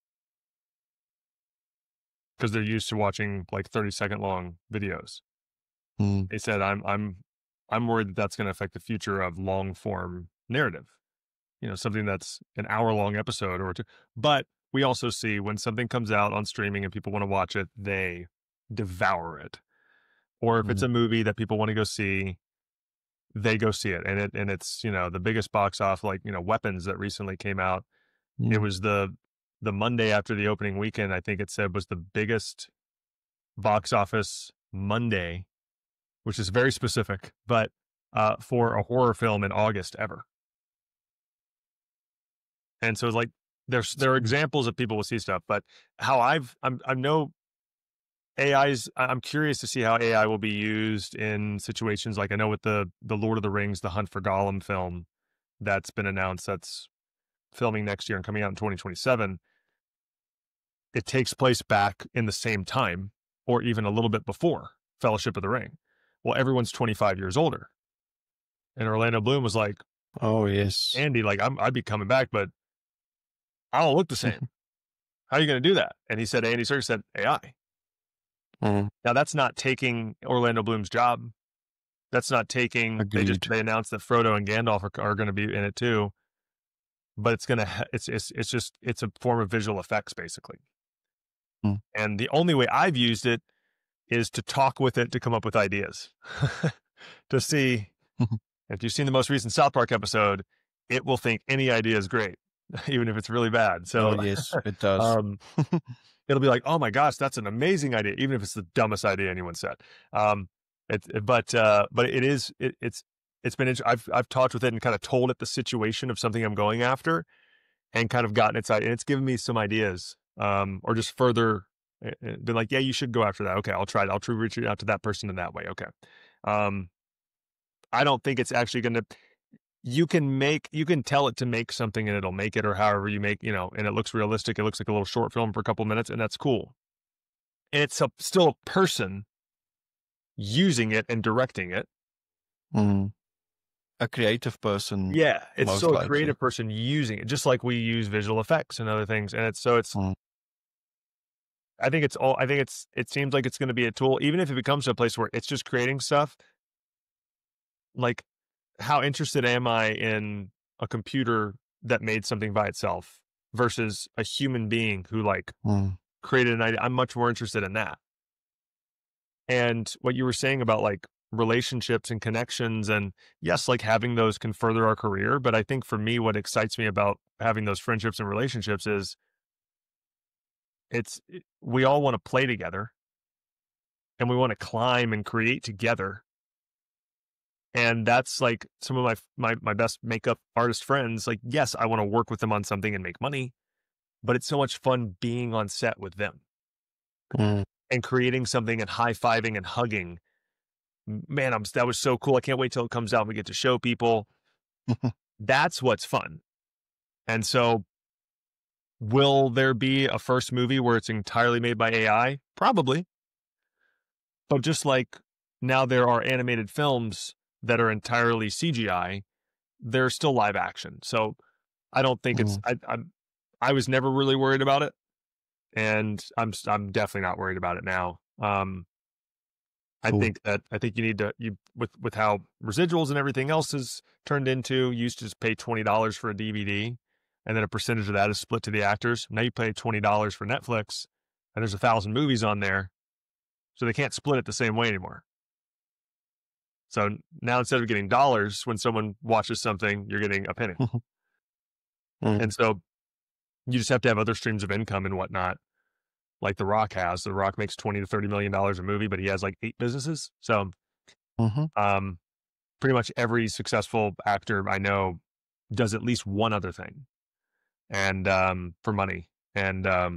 because they're used to watching like 30-second long videos. They said, I'm worried that that's going to affect the future of long form narrative. You know, something that's an hour-long episode or two. But we also see when something comes out on streaming and people want to watch it, they devour it. Or if it's a movie that people want to go see, they go see it. And it's, you know, the biggest box off, like, you know, Weapons that recently came out. It was the Monday after the opening weekend, I think it said, was the biggest box office Monday, which is very specific, but for a horror film in August ever. And so it's like there are examples of people will see stuff, but how I'm curious to see how AI will be used in situations like, I know with the Lord of the Rings, the Hunt for Gollum film that's been announced, that's filming next year and coming out in 2027. It takes place back in the same time or even a little bit before Fellowship of the Ring. Well, everyone's 25 years older. And Orlando Bloom was like, "Oh yes, Andy, like I'd be coming back, but I don't look the same. How are you going to do that?" And he said, Andy Serkis said, AI. Now that's not taking Orlando Bloom's job. That's not taking. Agreed. They announced that Frodo and Gandalf are going to be in it too. But it's a form of visual effects basically. And the only way I've used it is to talk with it to come up with ideas. To see if you've seen the most recent South Park episode, it will think any idea is great, even if it's really bad. So yes, it does. It'll be like, oh my gosh, that's an amazing idea, even if it's the dumbest idea anyone said. It's been I've talked with it and kind of told it the situation of something I'm going after, and kind of gotten its idea. And it's given me some ideas, or just further been like, yeah, you should go after that. Okay, I'll try it. I'll reach out to that person in that way. Okay. I don't think it's actually going to. You can tell it to make something and it'll make it, or however you make, and it looks realistic. It looks like a little short film for a couple minutes, and that's cool. And it's still a person using it and directing it. A creative person. Yeah, it's still a creative person using it, just like we use visual effects and other things. And it's I think it seems like it's going to be a tool, even if it becomes to a place where it's just creating stuff. Like, how interested am I in a computer that made something by itself versus a human being who created an idea? I'm much more interested in that. And what you were saying about like relationships and connections, and yes, like having those can further our career. But I think for me, what excites me about having those friendships and relationships is we all want to play together and we want to climb and create together. And that's like some of my best makeup artist friends. Like, yes, I want to work with them on something and make money, but it's so much fun being on set with them and creating something and high-fiving and hugging. Man, that was so cool. I can't wait till it comes out and we get to show people. That's what's fun. And so will there be a first movie where it's entirely made by AI? Probably. But just like now there are animated films that are entirely CGI, they're still live action. So I don't think I was never really worried about it. And I'm definitely not worried about it now. I think you need to, with how residuals and everything else is turned into, you used to just pay $20 for a DVD, and then a percentage of that is split to the actors. Now you pay $20 for Netflix, and there's 1,000 movies on there, so they can't split it the same way anymore. So now instead of getting dollars when someone watches something, you're getting a penny. And so you just have to have other streams of income and whatnot. Like The Rock has. The Rock makes $20 to $30 million a movie, but he has like 8 businesses. So pretty much every successful actor I know does at least one other thing, and for money. And but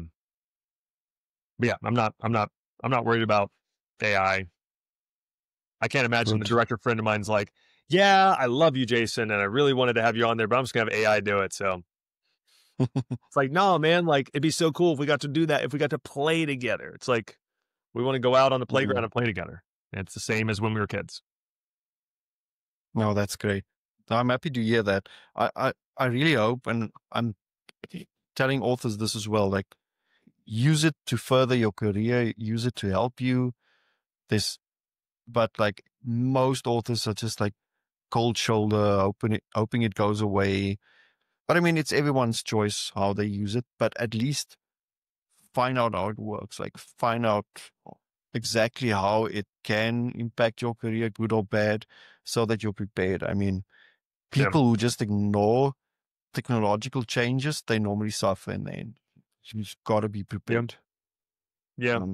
yeah, I'm not worried about AI. I can't imagine the director friend of mine's like, yeah, I love you, Jason, and I really wanted to have you on there, but I'm just gonna have AI do it. So it's like, no, man, like it'd be so cool if we got to do that, if we got to play together. It's like we want to go out on the playground and play together. And it's the same as when we were kids. No, that's great. I'm happy to hear that. I really hope, and I'm telling authors this as well, like, use it to further your career, use it to help you. But like most authors are just like cold shoulder, hoping it goes away. But I mean, it's everyone's choice how they use it, but at least find out how it works. Like find out exactly how it can impact your career, good or bad, so that you're prepared. I mean, people who just ignore technological changes, they normally suffer in the end. You've got to be prepared. Yeah.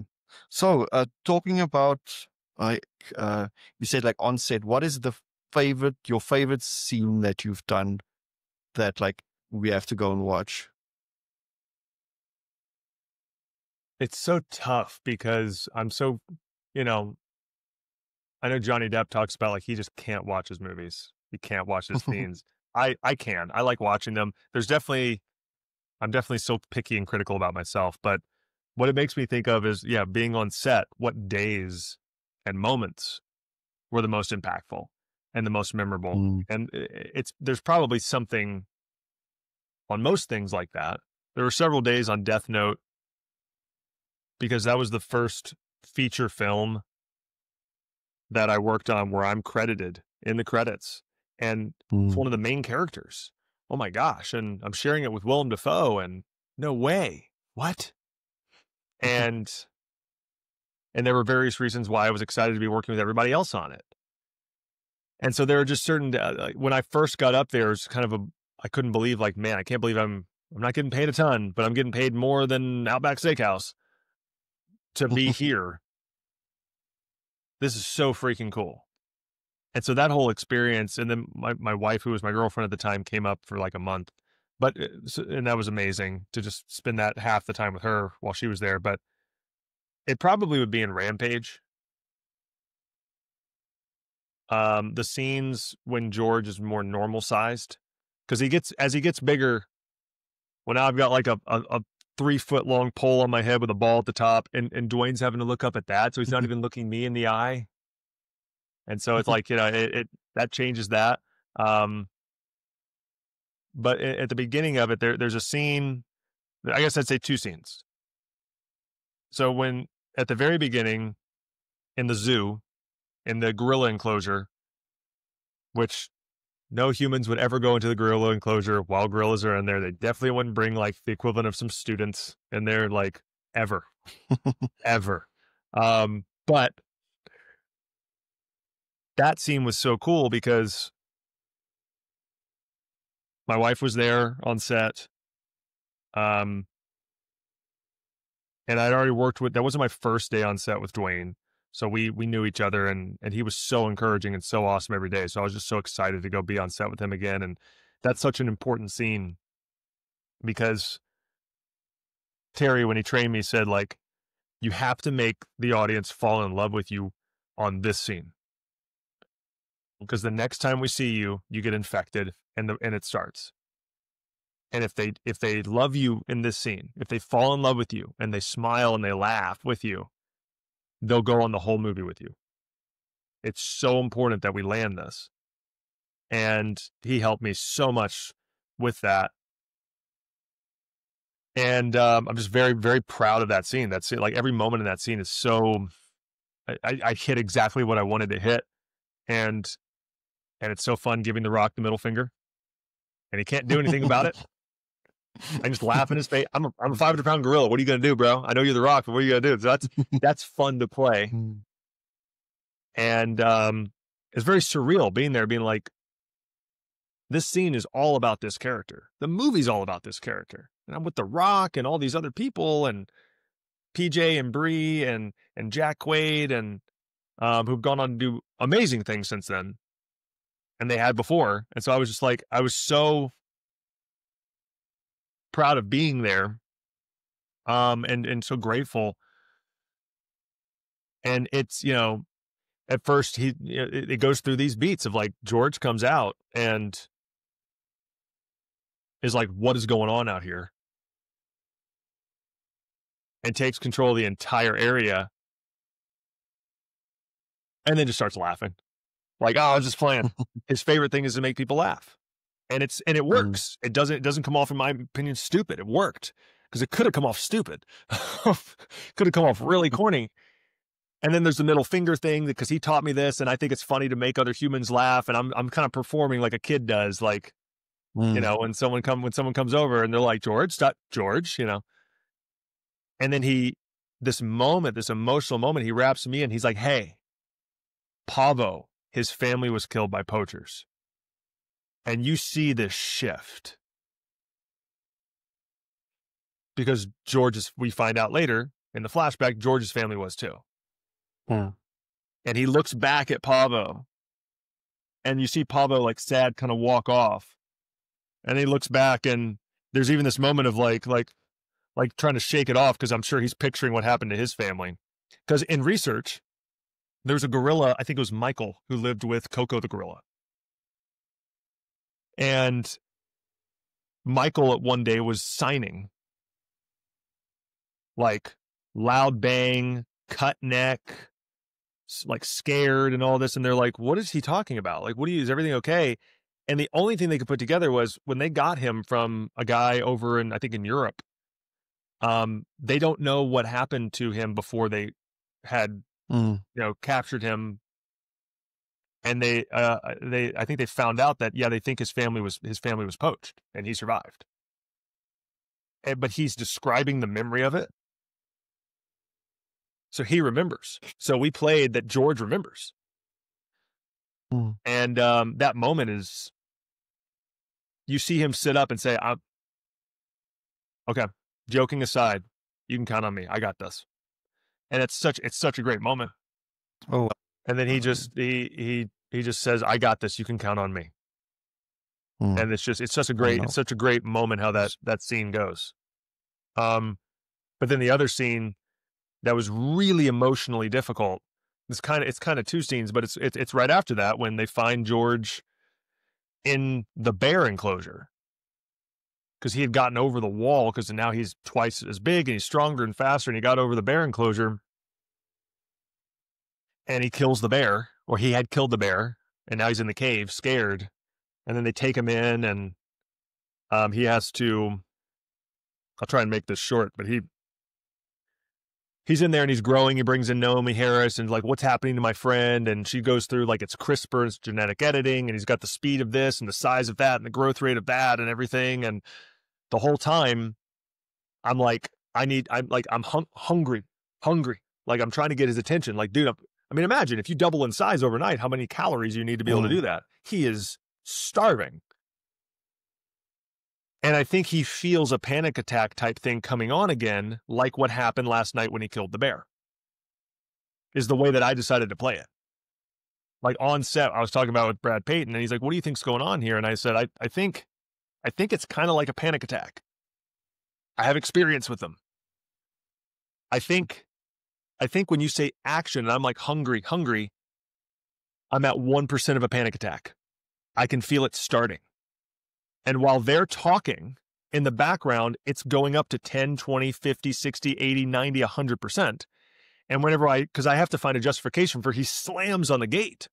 So talking about, you said like on set, what is your favorite scene that you've done that like we have to go and watch? It's so tough because I'm so, I know Johnny Depp talks about like he just can't watch his movies. He can't watch his scenes. I can. I like watching them. I'm definitely so picky and critical about myself, but what it makes me think of is, being on set, what days and moments were the most impactful and the most memorable. And there's probably something on most things like that. There were several days on Death Note because that was the first feature film that I worked on where I'm credited in the credits and it's one of the main characters. Oh my gosh. And I'm sharing it with Willem Dafoe and no way. What? And there were various reasons why I was excited to be working with everybody else on it. And so there were just certain, when I first got up there, it was kind of I couldn't believe like, man, I can't believe I'm not getting paid a ton, but I'm getting paid more than Outback Steakhouse to be here. This is so freaking cool. And so that whole experience, and then my wife, who was my girlfriend at the time, came up for like a month, and that was amazing to just spend that half the time with her while she was there. But it probably would be in Rampage. The scenes when George is more normal sized, because as he gets bigger, well, now I've got like a 3-foot long pole on my head with a ball at the top, and Dwayne's having to look up at that, so he's not even looking me in the eye. And so it's like, that changes that. But at the beginning of it, there's a scene, I guess I'd say 2 scenes. So when at the very beginning in the zoo, in the gorilla enclosure, which no humans would ever go into the gorilla enclosure while gorillas are in there. They definitely wouldn't bring like the equivalent of some students in there, like ever, ever. But that scene was so cool because my wife was there on set. And I'd already worked that wasn't my first day on set with Dwayne. So we knew each other, and he was so encouraging and so awesome every day. So I was just so excited to go be on set with him again. And that's such an important scene because Terry, when he trained me, said like, you have to make the audience fall in love with you on this scene. Because the next time we see you, you get infected and it starts. And if they love you in this scene, if they fall in love with you and they smile and they laugh with you, they'll go on the whole movie with you. It's so important that we land this. And he helped me so much with that. And I'm just very, very proud of that scene. That's it. Like every moment in that scene is so, I hit exactly what I wanted to hit. And it's so fun giving The Rock the middle finger. And he can't do anything about it. I just laugh in his face. I'm a 500-pound gorilla. What are you going to do, bro? I know you're The Rock, but what are you going to do? So that's fun to play. And it's very surreal being there, being like, this scene is all about this character. The movie's all about this character. And I'm with The Rock and all these other people and PJ and Bree and Jack Quaid and who've gone on to do amazing things since then. And they had before. And so I was just like, I was so proud of being there. And so grateful. And it's, at first it goes through these beats of like George comes out and is like, what is going on out here? And takes control of the entire area. And then just starts laughing. Like, oh, I was just playing. His favorite thing is to make people laugh. And it works. It doesn't come off, in my opinion, stupid. It worked. because it could have come off stupid. Could have come off really corny. And then there's the middle finger thing because he taught me this, and I think it's funny to make other humans laugh, and I'm kind of performing like a kid does, like, you know, when someone comes over and they're like, George, stop, George, you know. And then this emotional moment, he wraps me in. He's like, hey, Pavo, his family was killed by poachers. And you see this shift. Because we find out later in the flashback, George's family was too. Yeah. And he looks back at Pavo, and you see Pavo like sad kind of walk off. And he looks back, and there's even this moment of like trying to shake it off because I'm sure he's picturing what happened to his family. Because in research, there was a gorilla, I think it was Michael, who lived with Coco the gorilla. And Michael one day was signing like loud bang, cut neck, like scared and all this. And they're like, what is he talking about? Like, is everything okay? And the only thing they could put together was when they got him from a guy over I think in Europe, they don't know what happened to him before they had, captured him. And I think they found out that, they think his family was poached and he survived. But he's describing the memory of it. So he remembers. So we played that George remembers. And that moment is, you see him sit up and say, okay, joking aside, you can count on me. I got this. And it's such a great moment. Oh, and then he just says, I got this. You can count on me. And it's such a great moment how that scene goes. But then the other scene that was really emotionally difficult, it's kind of two scenes, but it's right after that when they find George in the bear enclosure. Because he had gotten over the wall, because now he's twice as big and he's stronger and faster, and he got over the bear enclosure and he kills the bear, or he had killed the bear, and now he's in the cave scared. And then they take him in, and he has to, I'll try and make this short, but he's in there and he's growing. He brings in Naomi Harris and like, what's happening to my friend? And she goes through like, it's CRISPR, it's genetic editing, and he's got the speed of this and the size of that and the growth rate of that and everything. And the whole time I'm like, I'm hungry. Like I'm trying to get his attention. Like, dude, I mean, imagine if you double in size overnight, how many calories you need to be able to do that. He is starving. And I think he feels a panic attack type thing coming on again, like what happened last night when he killed the bear, is the way that I decided to play it. Like on set, I was talking about with Brad Payton, and he's like, what do you think's going on here? And I said, I think it's kind of like a panic attack. I have experience with them. I think when you say action, and I'm like hungry, I'm at 1% of a panic attack. I can feel it starting. And while they're talking in the background, it's going up to 10, 20, 50, 60, 80, 90, 100%. And because I have to find a justification for he slams on the gate.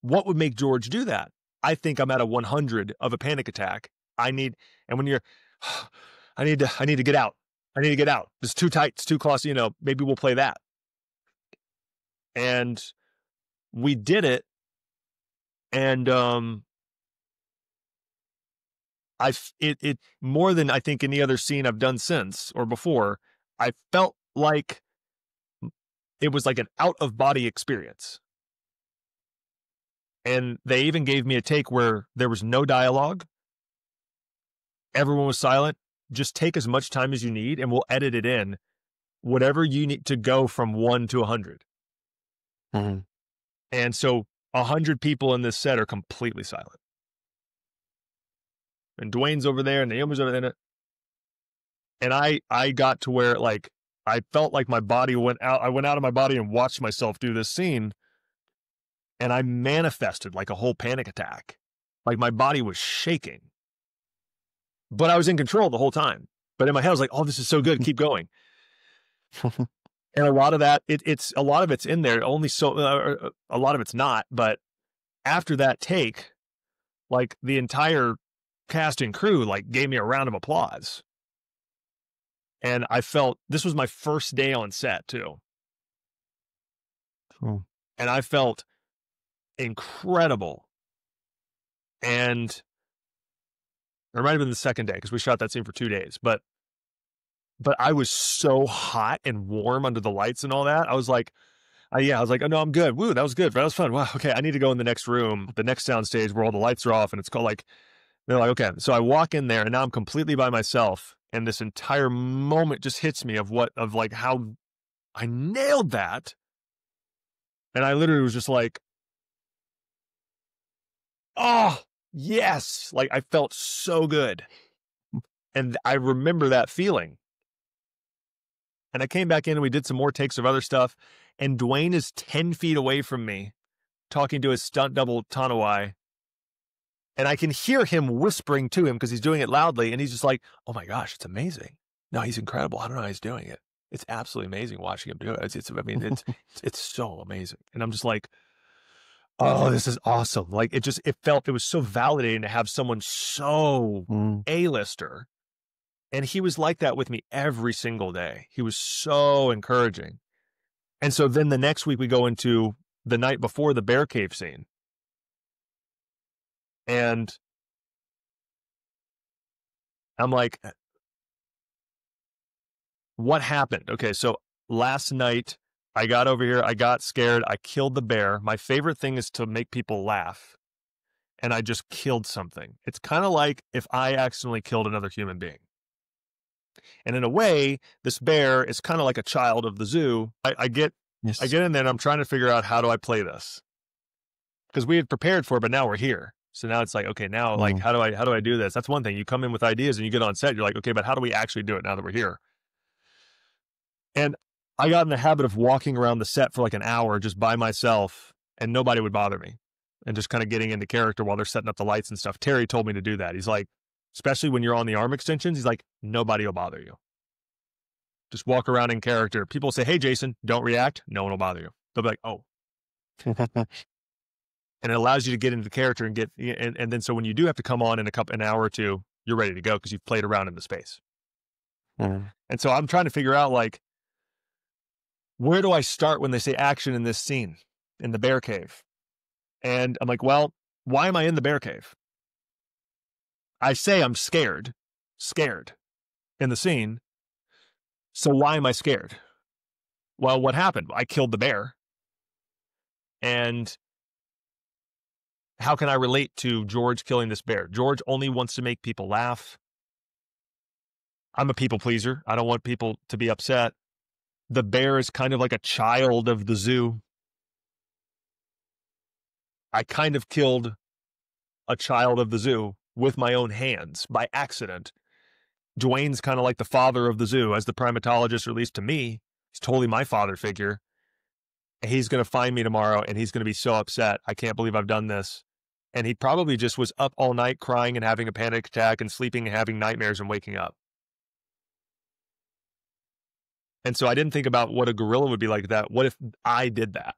What would make George do that? I think I'm at a 100 of a panic attack. I need to get out. I need to get out. It's too tight. It's too close. Maybe we'll play that. And we did it. And, it more than I think any other scene I've done since or before, I felt like it was like an out of body experience. And they even gave me a take where there was no dialogue. Everyone was silent. Just take as much time as you need and we'll edit it in. Whatever you need to go from 1 to 100. And so 100 people in this set are completely silent. And Dwayne's over there and Naomi's over there. And I got to where like, I felt like my body went out. I went out of my body and watched myself do this scene. And I manifested like a whole panic attack. Like my body was shaking. But I was in control the whole time. But in my head, I was like, oh, this is so good. Keep going. And a lot of that, a lot of it's in there. Only so, a lot of it's not. But after that take, like the entire cast and crew like gave me a round of applause. And I felt this was my first day on set too. Oh. And I felt incredible. And it might have been the second day because we shot that scene for 2 days, but I was so hot and warm under the lights and all that. I was like, I was like, oh no, I'm good. Woo, that was good. That was fun. Wow. Okay. I need to go in the next room, the next sound stage where all the lights are off. And it's called like, they're like, okay. So I walk in there and now I'm completely by myself. And this entire moment just hits me of how I nailed that. And I literally was just like, oh, yes. Like I felt so good. And I remember that feeling. And I came back in and we did some more takes of other stuff. And Dwayne is 10 feet away from me talking to his stunt double, Tanawai. And I can hear him whispering to him because he's doing it loudly. And he's just like, oh my gosh, it's amazing. No, he's incredible. I don't know how he's doing it. It's absolutely amazing watching him do it. It's so amazing. And I'm just like, oh, this is awesome. Like it was so validating to have someone so A-lister. And he was like that with me every single day. He was so encouraging. And so then the next week we go into the night before the bear cave scene. And I'm like, what happened? Okay, so last night I got over here, I got scared, I killed the bear. My favorite thing is to make people laugh. And I just killed something. It's kind of like if I accidentally killed another human being. And in a way, this bear is kind of like a child of the zoo. I get in there and I'm trying to figure out how do I play this? Because we had prepared for it, but now we're here. So now it's like, okay, now like how do I do this? That's one thing. You come in with ideas and you get on set, you're like, okay, but how do we actually do it now that we're here? And I got in the habit of walking around the set for like an hour just by myself and nobody would bother me. And just kind of getting into character while they're setting up the lights and stuff. Terry told me to do that. He's like, especially when you're on the arm extensions, he's like, nobody will bother you. Just walk around in character. People say, hey, Jason, don't react. No one will bother you. They'll be like, oh. And it allows you to get into the character and and then so when you do have to come on in an hour or two, you're ready to go because you've played around in the space. And so I'm trying to figure out like, where do I start when they say action in this scene in the bear cave? And I'm like, well, why am I in the bear cave? I say I'm scared in the scene. So why am I scared? Well, what happened? I killed the bear. And how can I relate to George killing this bear? George only wants to make people laugh. I'm a people pleaser. I don't want people to be upset. The bear is kind of like a child of the zoo. I kind of killed a child of the zoo with my own hands by accident. Dwayne's kind of like the father of the zoo as the primatologist, or at least to me. He's totally my father figure. He's going to find me tomorrow and he's going to be so upset. I can't believe I've done this. And he probably just was up all night crying and having a panic attack and sleeping and having nightmares and waking up. And so I didn't think about what a gorilla would be like that. What if I did that?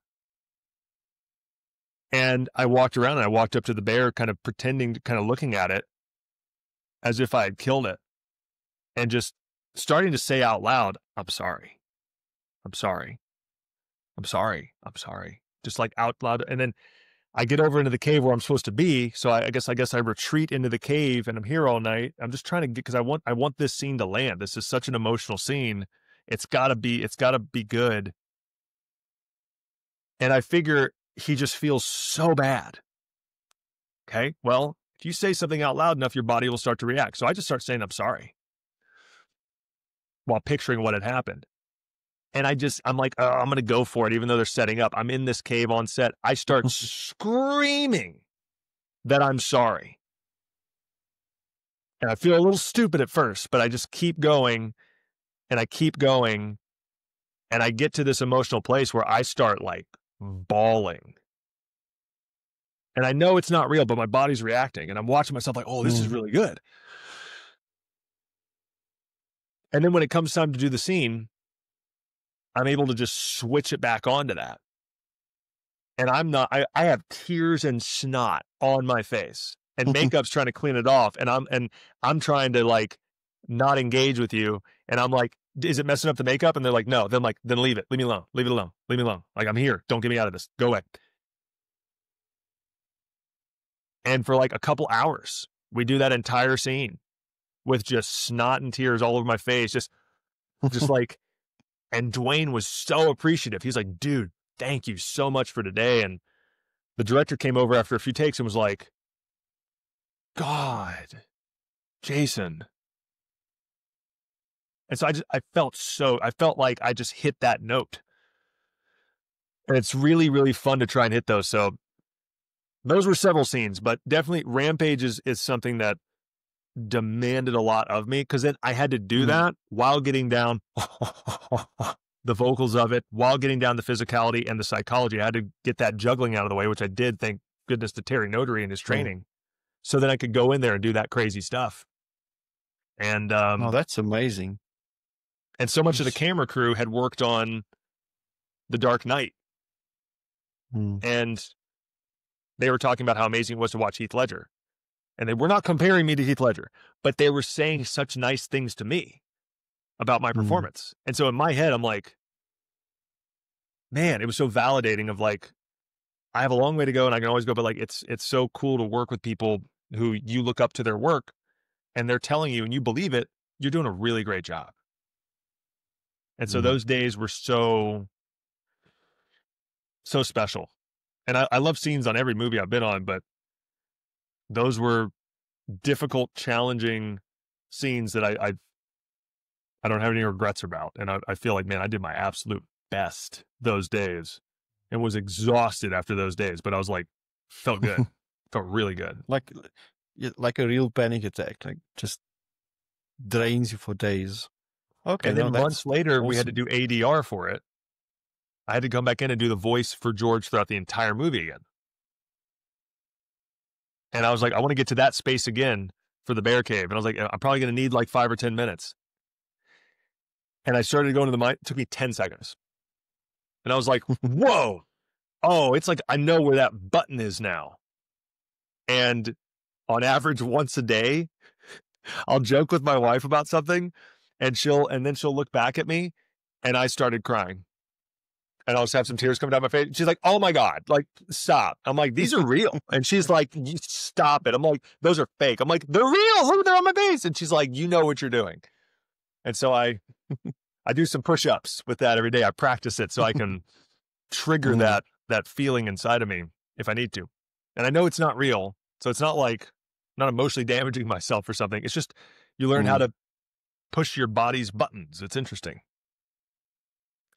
And I walked around and I walked up to the bear, kind of pretending, kind of looking at it as if I had killed it and just starting to say out loud, I'm sorry. I'm sorry. I'm sorry. I'm sorry. Just like out loud. And then I get over into the cave where I'm supposed to be. So I guess I retreat into the cave and I'm here all night. I'm just trying to get, because I want this scene to land. This is such an emotional scene. It's gotta be good. And I figure he just feels so bad. Okay. Well, if you say something out loud enough, your body will start to react. So I just start saying, I'm sorry, while picturing what had happened. And I'm like, oh, I'm going to go for it. Even though they're setting up, I'm in this cave on set. I start screaming that I'm sorry. And I feel a little stupid at first, but I just keep going and I keep going. And I get to this emotional place where I start like bawling. And I know it's not real, but my body's reacting. And I'm watching myself like, oh, this is really good. And then when it comes time to do the scene, I'm able to just switch it back onto that. And I have tears and snot on my face and makeup's trying to clean it off. And I'm trying to like not engage with you. And I'm like, is it messing up the makeup? And they're like, no. Then I'm like, then leave it. Leave me alone. Leave it alone. Leave me alone. Like, I'm here. Don't get me out of this. Go away. And for like a couple hours, we do that entire scene with just snot and tears all over my face. Just like, and Dwayne was so appreciative. He's like, dude, thank you so much for today. And the director came over after a few takes and was like, God, Jason. And so I felt like I just hit that note. And it's really, really fun to try and hit those. So those were several scenes, but definitely Rampage is something that demanded a lot of me, because then I had to do that while getting down the vocals of it, while getting down the physicality and the psychology. I had to get that juggling out of the way, which I did, thank goodness to Terry Notary and his training, so that I could go in there and do that crazy stuff. And oh, that's amazing. And so much of the camera crew had worked on The Dark Knight. And they were talking about how amazing it was to watch Heath Ledger. And they were not comparing me to Heath Ledger, but they were saying such nice things to me about my performance. And so in my head, I'm like, man, it was so validating of like, I have a long way to go and I can always go, but like, it's so cool to work with people who you look up to their work and they're telling you and you believe it, you're doing a really great job. And so those days were so special. And I love scenes on every movie I've been on, but those were difficult, challenging scenes that I don't have any regrets about. And I feel like, man, I did my absolute best those days and was exhausted after those days. But I was like, felt good. Felt really good. Like a real panic attack, like just drains you for days. Okay. And then months later, we had to do ADR for it. I had to come back in and do the voice for George throughout the entire movie again. And I was like, I want to get to that space again for the bear cave. And I was like, I'm probably going to need like 5 or 10 minutes. And I started going to the mic. It took me 10 seconds. And I was like, whoa. Oh, it's like, I know where that button is now. And on average, once a day, I'll joke with my wife about something and then she'll look back at me and I started crying. And I'll just have some tears coming down my face. She's like, oh my God, like, stop. I'm like, these are real. And she's like, stop it. I'm like, those are fake. I'm like, they're real. Look, they're on my face. And she's like, you know what you're doing. And so I do some push-ups with that every day. I practice it so I can trigger that feeling inside of me if I need to. And I know it's not real. So it's not like, I'm not emotionally damaging myself or something. It's just, you learn how to push your body's buttons. It's interesting.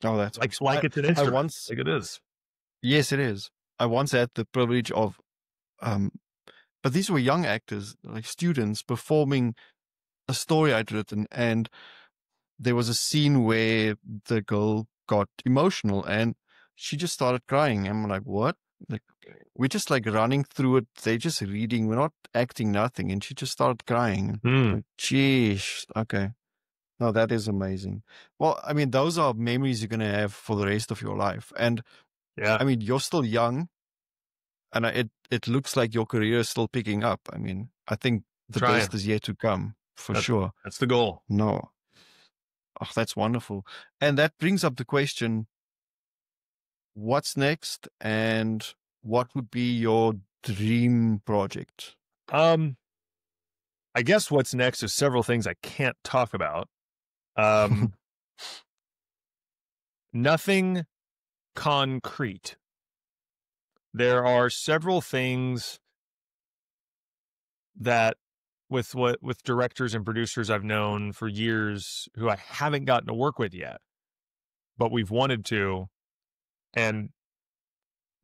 Oh, that's like it's an instrument. Like it is. Yes, it is. I once had the privilege of, but these were young actors, like students, performing a story I'd written, and there was a scene where the girl got emotional and she just started crying. I'm like, what? Like, we're just like running through it. They're just reading. We're not acting, nothing. And she just started crying. Like, geez. Okay. No, that is amazing. Well, I mean, those are memories you're going to have for the rest of your life. And yeah, I mean, you're still young and it looks like your career is still picking up. I mean, I think the best is yet to come for sure. That's the goal. No. Oh, that's wonderful. And that brings up the question, what's next and what would be your dream project? I guess what's next is several things I can't talk about. Nothing concrete. There are several things that with directors and producers I've known for years who I haven't gotten to work with yet, but we've wanted to, and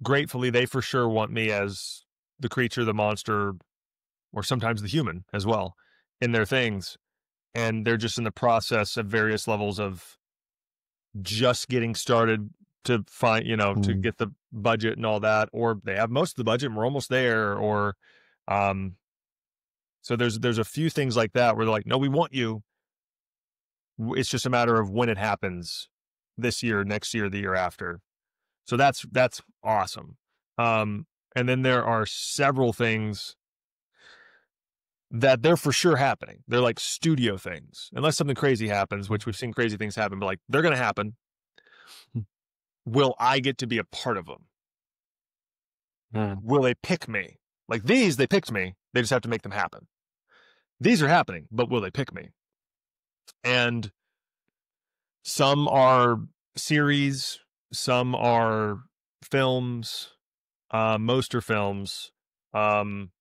gratefully they for sure want me as the creature, the monster, or sometimes the human as well in their things. And they're just in the process of various levels of just getting started to find, to get the budget and all that, or they have most of the budget and we're almost there, or, so there's a few things like that where they're like, no, we want you. It's just a matter of when it happens this year, next year, the year after. So that's awesome. And then there are several things that they're for sure happening. They're like studio things, unless something crazy happens, which we've seen crazy things happen, but like they're going to happen. Will I get to be a part of them? Will they pick me? Like these, they picked me. They just have to make them happen. These are happening, but will they pick me? And some are series, some are films, most are films. And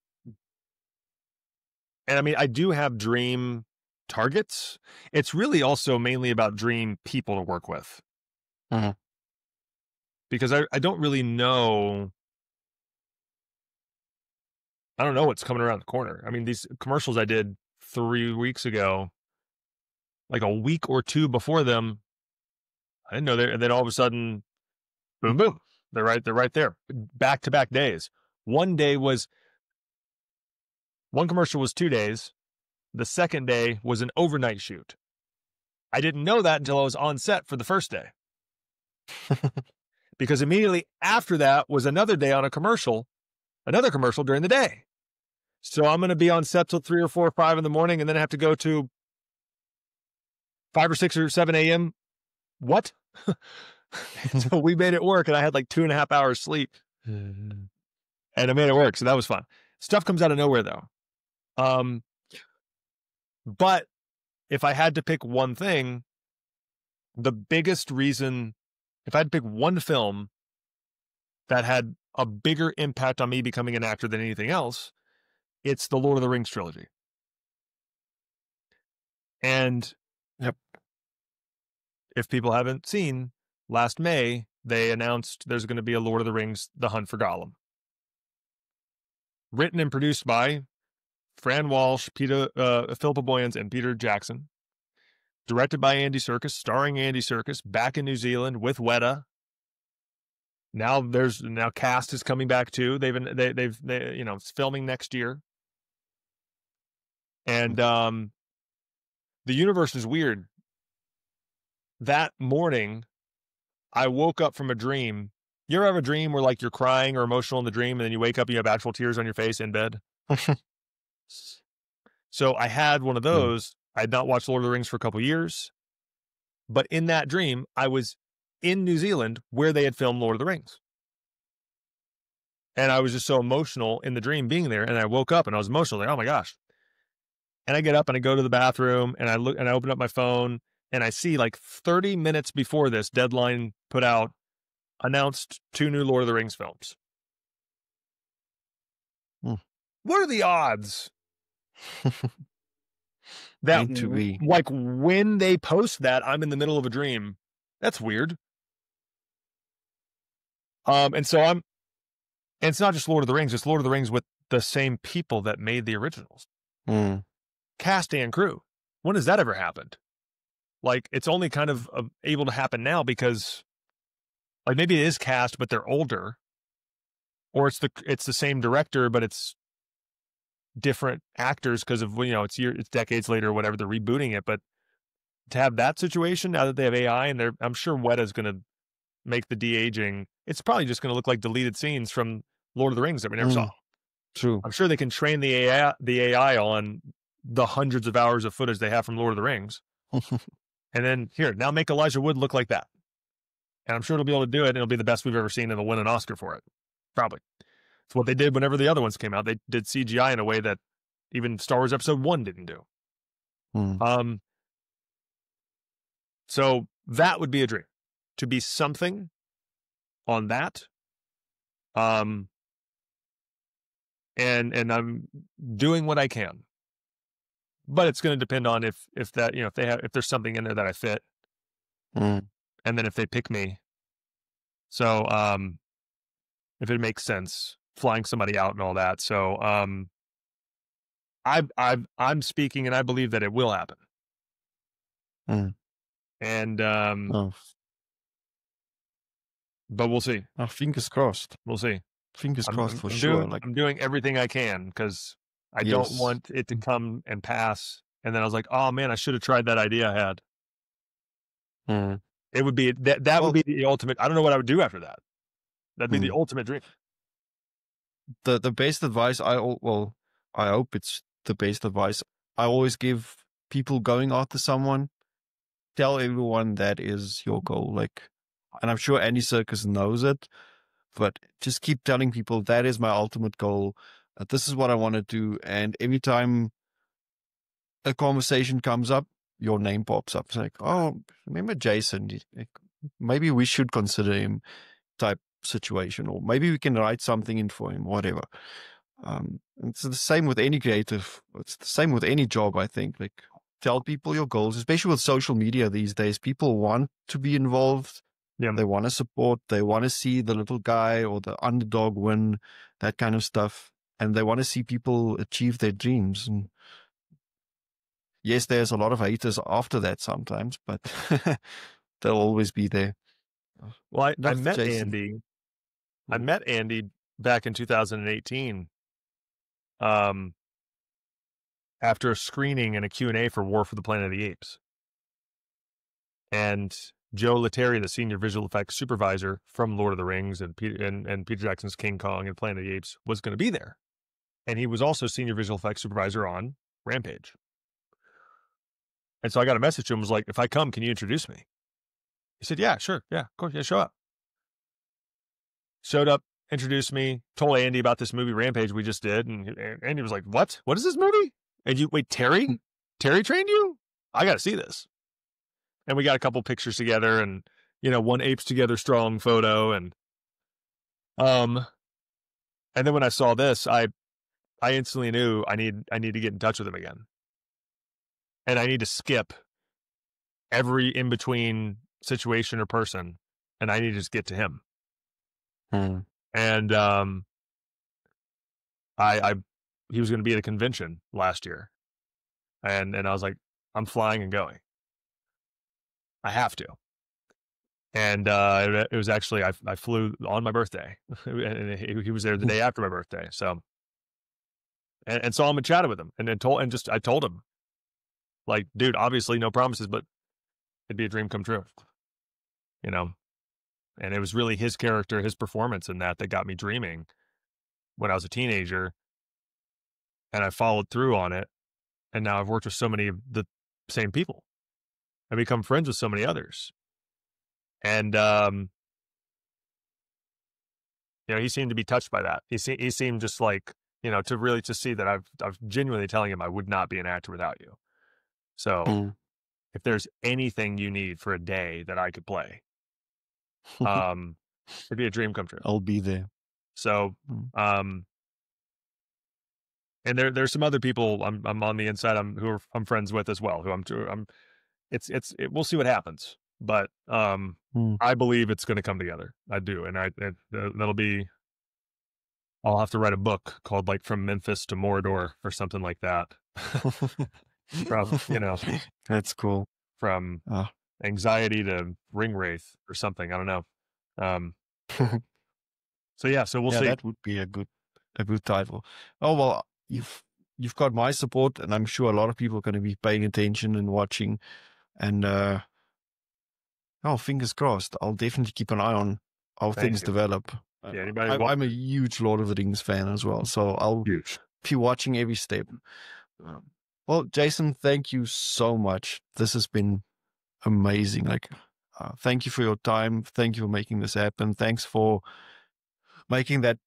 I mean, I do have dream targets. It's really also mainly about dream people to work with. Because I don't really know. I don't know what's coming around the corner. I mean, these commercials I did 3 weeks ago, like a week or two before them, I didn't know there. And then all of a sudden, boom, boom, they're right there, back to back days. One commercial was 2 days. The second day was an overnight shoot. I didn't know that until I was on set for the first day. Because immediately after that was another day on another commercial during the day. So I'm going to be on set till 3 or 4 or 5 in the morning and then have to go to 5 or 6 or 7 a.m. What? So we made it work, and I had like 2.5 hours sleep. And I made it work, so that was fun. Stuff comes out of nowhere, though. But if I had to pick one thing, the biggest reason, if I had to pick one film that had a bigger impact on me becoming an actor than anything else, it's the Lord of the Rings trilogy. And if people haven't seen, last May, they announced there's going to be a Lord of the Rings, The Hunt for Gollum. Written and produced by Fran Walsh, Philippa Boyens, and Peter Jackson. Directed by Andy Serkis, starring Andy Serkis, back in New Zealand with Weta. Now cast is coming back too. They've it's filming next year. And the universe is weird. That morning, I woke up from a dream. You ever have a dream where like you're crying or emotional in the dream, and then you wake up and you have actual tears on your face in bed? So I had one of those. I had not watched Lord of the Rings for a couple years, but in that dream, I was in New Zealand where they had filmed Lord of the Rings. And I was just so emotional in the dream being there. And I woke up and I was emotional, like, oh my gosh. And I get up and I go to the bathroom and I look and I open up my phone and I see like 30 minutes before this deadline put out, announced 2 new Lord of the Rings films. What are the odds that like when they post that, I'm in the middle of a dream? That's weird. And it's not just Lord of the Rings, it's Lord of the Rings with the same people that made the originals. Cast and crew. When has that ever happened? Like, it's only kind of able to happen now because, like, maybe it is cast, but they're older, or it's the same director, but it's different actors because of it's decades later or whatever, they're rebooting it. But to have that situation now that they have AI and I'm sure Weta's going to make the de-aging. It's probably just going to look like deleted scenes from Lord of the Rings that we never saw. True. I'm sure they can train the AI on the hundreds of hours of footage they have from Lord of the Rings. And then now make Elijah Wood look like that. And I'm sure it'll be able to do it. And it'll be the best we've ever seen, and they'll win an Oscar for it. Probably. It's what they did whenever the other ones came out. They did CGI in a way that even Star Wars Episode 1 didn't do. So that would be a dream. To be something on that. And I'm doing what I can. But it's going to depend on if there's something in there that I fit, and then if they pick me. So if it makes sense, flying somebody out and all that. So I'm speaking, and I believe that it will happen. And but we'll see. Fingers crossed. We'll see. Fingers crossed for sure. I'm doing everything I can because I don't want it to come and pass. And then I was like, oh man, I should have tried that idea I had. It would be that would be the ultimate. I don't know what I would do after that. That'd be the ultimate dream. The best advice I hope it's the best advice I always give people going after someone. Tell everyone that is your goal. Like, and I'm sure Andy Serkis knows it, but just keep telling people that is my ultimate goal. This is what I want to do. And every time a conversation comes up, your name pops up. It's like, oh, remember Jason? Maybe we should consider him, type situation, or maybe we can write something in for him, whatever. It's the same with any creative. It's the same with any job, I think. Like, tell people your goals, especially with social media these days. People want to be involved. Yeah. They want to support. They want to see the little guy or the underdog win, that kind of stuff. And they want to see people achieve their dreams. And yes, there's a lot of haters after that sometimes, but they'll always be there. Well, I met Jason. Andy. I met Andy back in 2018 after a screening and a Q&A for War for the Planet of the Apes. And Joe Letteri, the senior visual effects supervisor from Lord of the Rings and Peter Jackson's King Kong and Planet of the Apes, was going to be there. And he was also senior visual effects supervisor on Rampage. And so I got a message to him, was like, if I come, can you introduce me? He said, yeah, sure. Yeah, of course. Yeah, show up. Showed up, introduced me, told Andy about this movie Rampage we just did. And Andy was like, what? What is this movie? And wait, Terry? Terry trained you? I got to see this. And we got a couple pictures together and, one Apes Together Strong photo. And then when I saw this, I instantly knew I need to get in touch with him again. And I need to skip every in-between situation or person, and I need to just get to him. And he was going to be at a convention last year, and I was like, I'm flying and going. I have to. And it was actually I flew on my birthday, and he was there the day after my birthday. So, and saw him and chatted with him, and I told him, like, dude, obviously no promises, but it'd be a dream come true. And it was really his character, his performance in that got me dreaming when I was a teenager. And I followed through on it. And now I've worked with so many of the same people. I've become friends with so many others. And, he seemed to be touched by that. He seemed just like, to see that I was genuinely telling him I would not be an actor without you. So if there's anything you need for a day that I could play, it'd be a dream come true. I'll be there. So, and there's some other people I'm on the inside who I'm friends with as well. We'll see what happens, but I believe it's going to come together. I do, and that'll be. I'll have to write a book called like From Memphis to Mordor or something like that. From That's cool. From anxiety to ring wraith or something. I don't know. So we'll see. That would be a good title. Oh well, you've got my support, and I'm sure a lot of people are going to be paying attention and watching. And fingers crossed. I'll definitely keep an eye on how things develop. Yeah, I'm a huge Lord of the Rings fan as well, so I'll be watching every step. Well, Jason, thank you so much. This has been amazing. Like, thank you for your time. Thank you for making this happen. Thanks for making that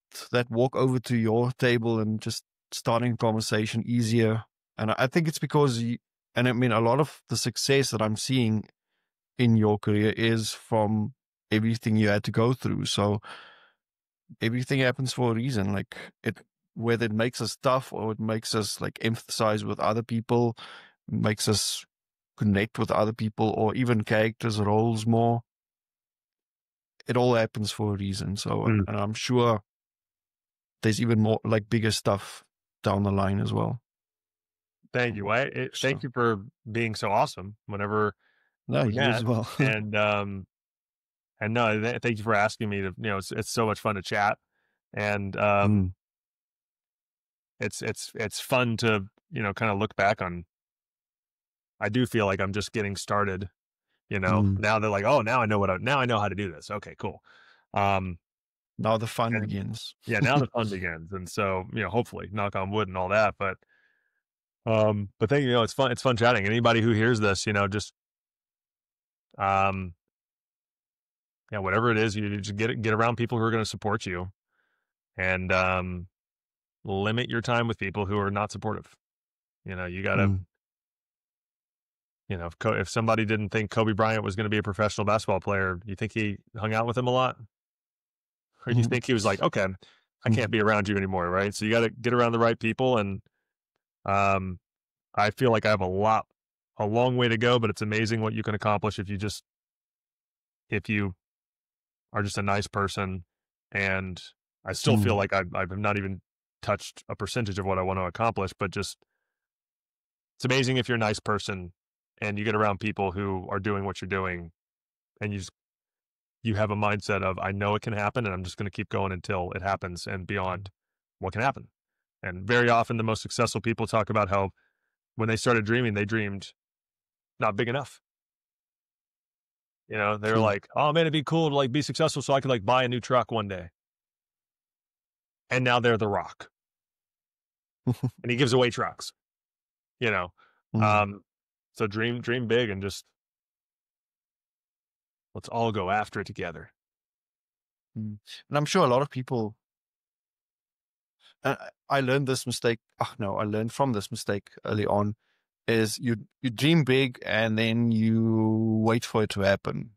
walk over to your table and just starting a conversation easier. And I think it's because a lot of the success that I'm seeing in your career is from everything you had to go through. So everything happens for a reason. Like, whether it makes us tough or it makes us like emphasize with other people, makes us connect with other people or even characters, roles more. It all happens for a reason. So, and I'm sure there's even more like bigger stuff down the line as well. Thank you. Thank you for being so awesome whenever. No, you as well. And no, thank you for asking me to, it's so much fun to chat, and it's fun to, kind of look back on. I do feel like I'm just getting started, now they're like, oh, now I know how to do this. Okay, cool. Now the fun begins. Yeah. Now the fun begins. And so, hopefully knock on wood and all that, but But thank you. It's fun. It's fun chatting. Anybody who hears this, just um, yeah, whatever it is, you just get around people who are going to support you, and limit your time with people who are not supportive. You gotta, Mm. if somebody didn't think Kobe Bryant was going to be a professional basketball player, you think he hung out with him a lot, or you think he was like, okay, I can't be around you anymore, right? So you got to get around the right people, and I feel like I have a long way to go, but it's amazing what you can accomplish if you are just a nice person. And I still feel like I've not even touched a percentage of what I want to accomplish, but just, it's amazing if you're a nice person and you get around people who are doing what you're doing, and you have a mindset of, I know it can happen, and I'm just going to keep going until it happens and beyond what can happen. And very often the most successful people talk about how when they started dreaming, they dreamed not big enough. They were True. like, oh man, it'd be cool to like be successful so I could like buy a new truck one day. And now they're The Rock. And he gives away trucks, you know. So dream big, and just let's all go after it together. And I'm sure a lot of people, I learned this mistake. Oh, no, I learned from this mistake early on, is you dream big and then you wait for it to happen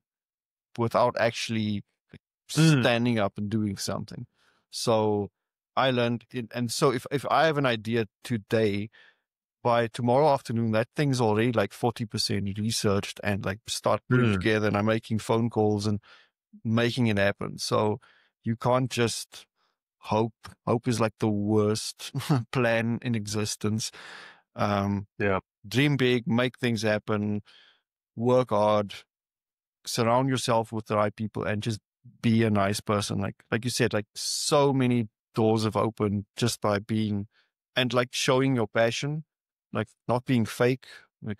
without actually standing up and doing something. So I learned it. And so if I have an idea today, by tomorrow afternoon, that thing's already like 40% researched and like start putting together, and I'm making phone calls and making it happen. So you can't just hope. Hope is like the worst plan in existence. Dream big, make things happen, work hard, surround yourself with the right people, and just be a nice person. Like you said, like so many doors have opened just by being, and like showing your passion, like not being fake. Like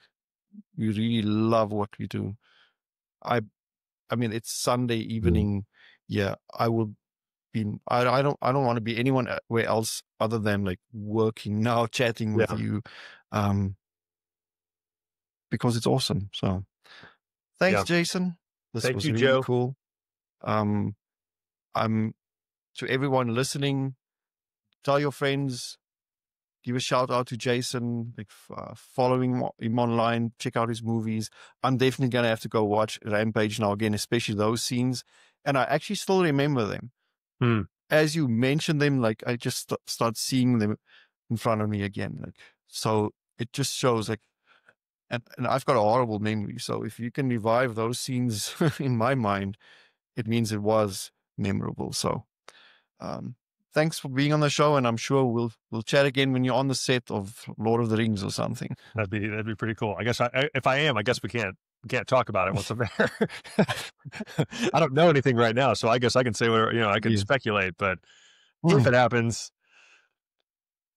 we really love what we do. I mean, it's Sunday evening. Yeah, I will be. I don't want to be anywhere else other than like working now, chatting with you, because it's awesome. So, thanks, Jason. This Thank was you, really Joe. cool. I'm to everyone listening. Tell your friends. Give a shout out to Jason. Like following him online. Check out his movies. I'm definitely gonna have to go watch Rampage now again, especially those scenes. And I actually still remember them. As you mentioned them, like I just start seeing them in front of me again. Like, so it just shows like, and I've got a horrible memory. So if you can revive those scenes in my mind, it means it was memorable. So, thanks for being on the show, and I'm sure we'll chat again when you're on the set of Lord of the Rings or something. That'd be pretty cool. I guess if I am, I guess we can't talk about it once I'm there. I don't know anything right now, so I guess I can say whatever, I can speculate, but if it happens,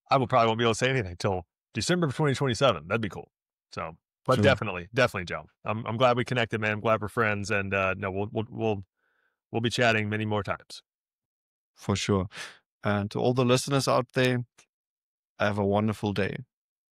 I probably won't be able to say anything until December of 2027. That'd be cool. So, but Sure. definitely, Joe. I'm glad we connected, man. I'm glad we're friends, and no, we'll be chatting many more times. For sure. And to all the listeners out there, have a wonderful day.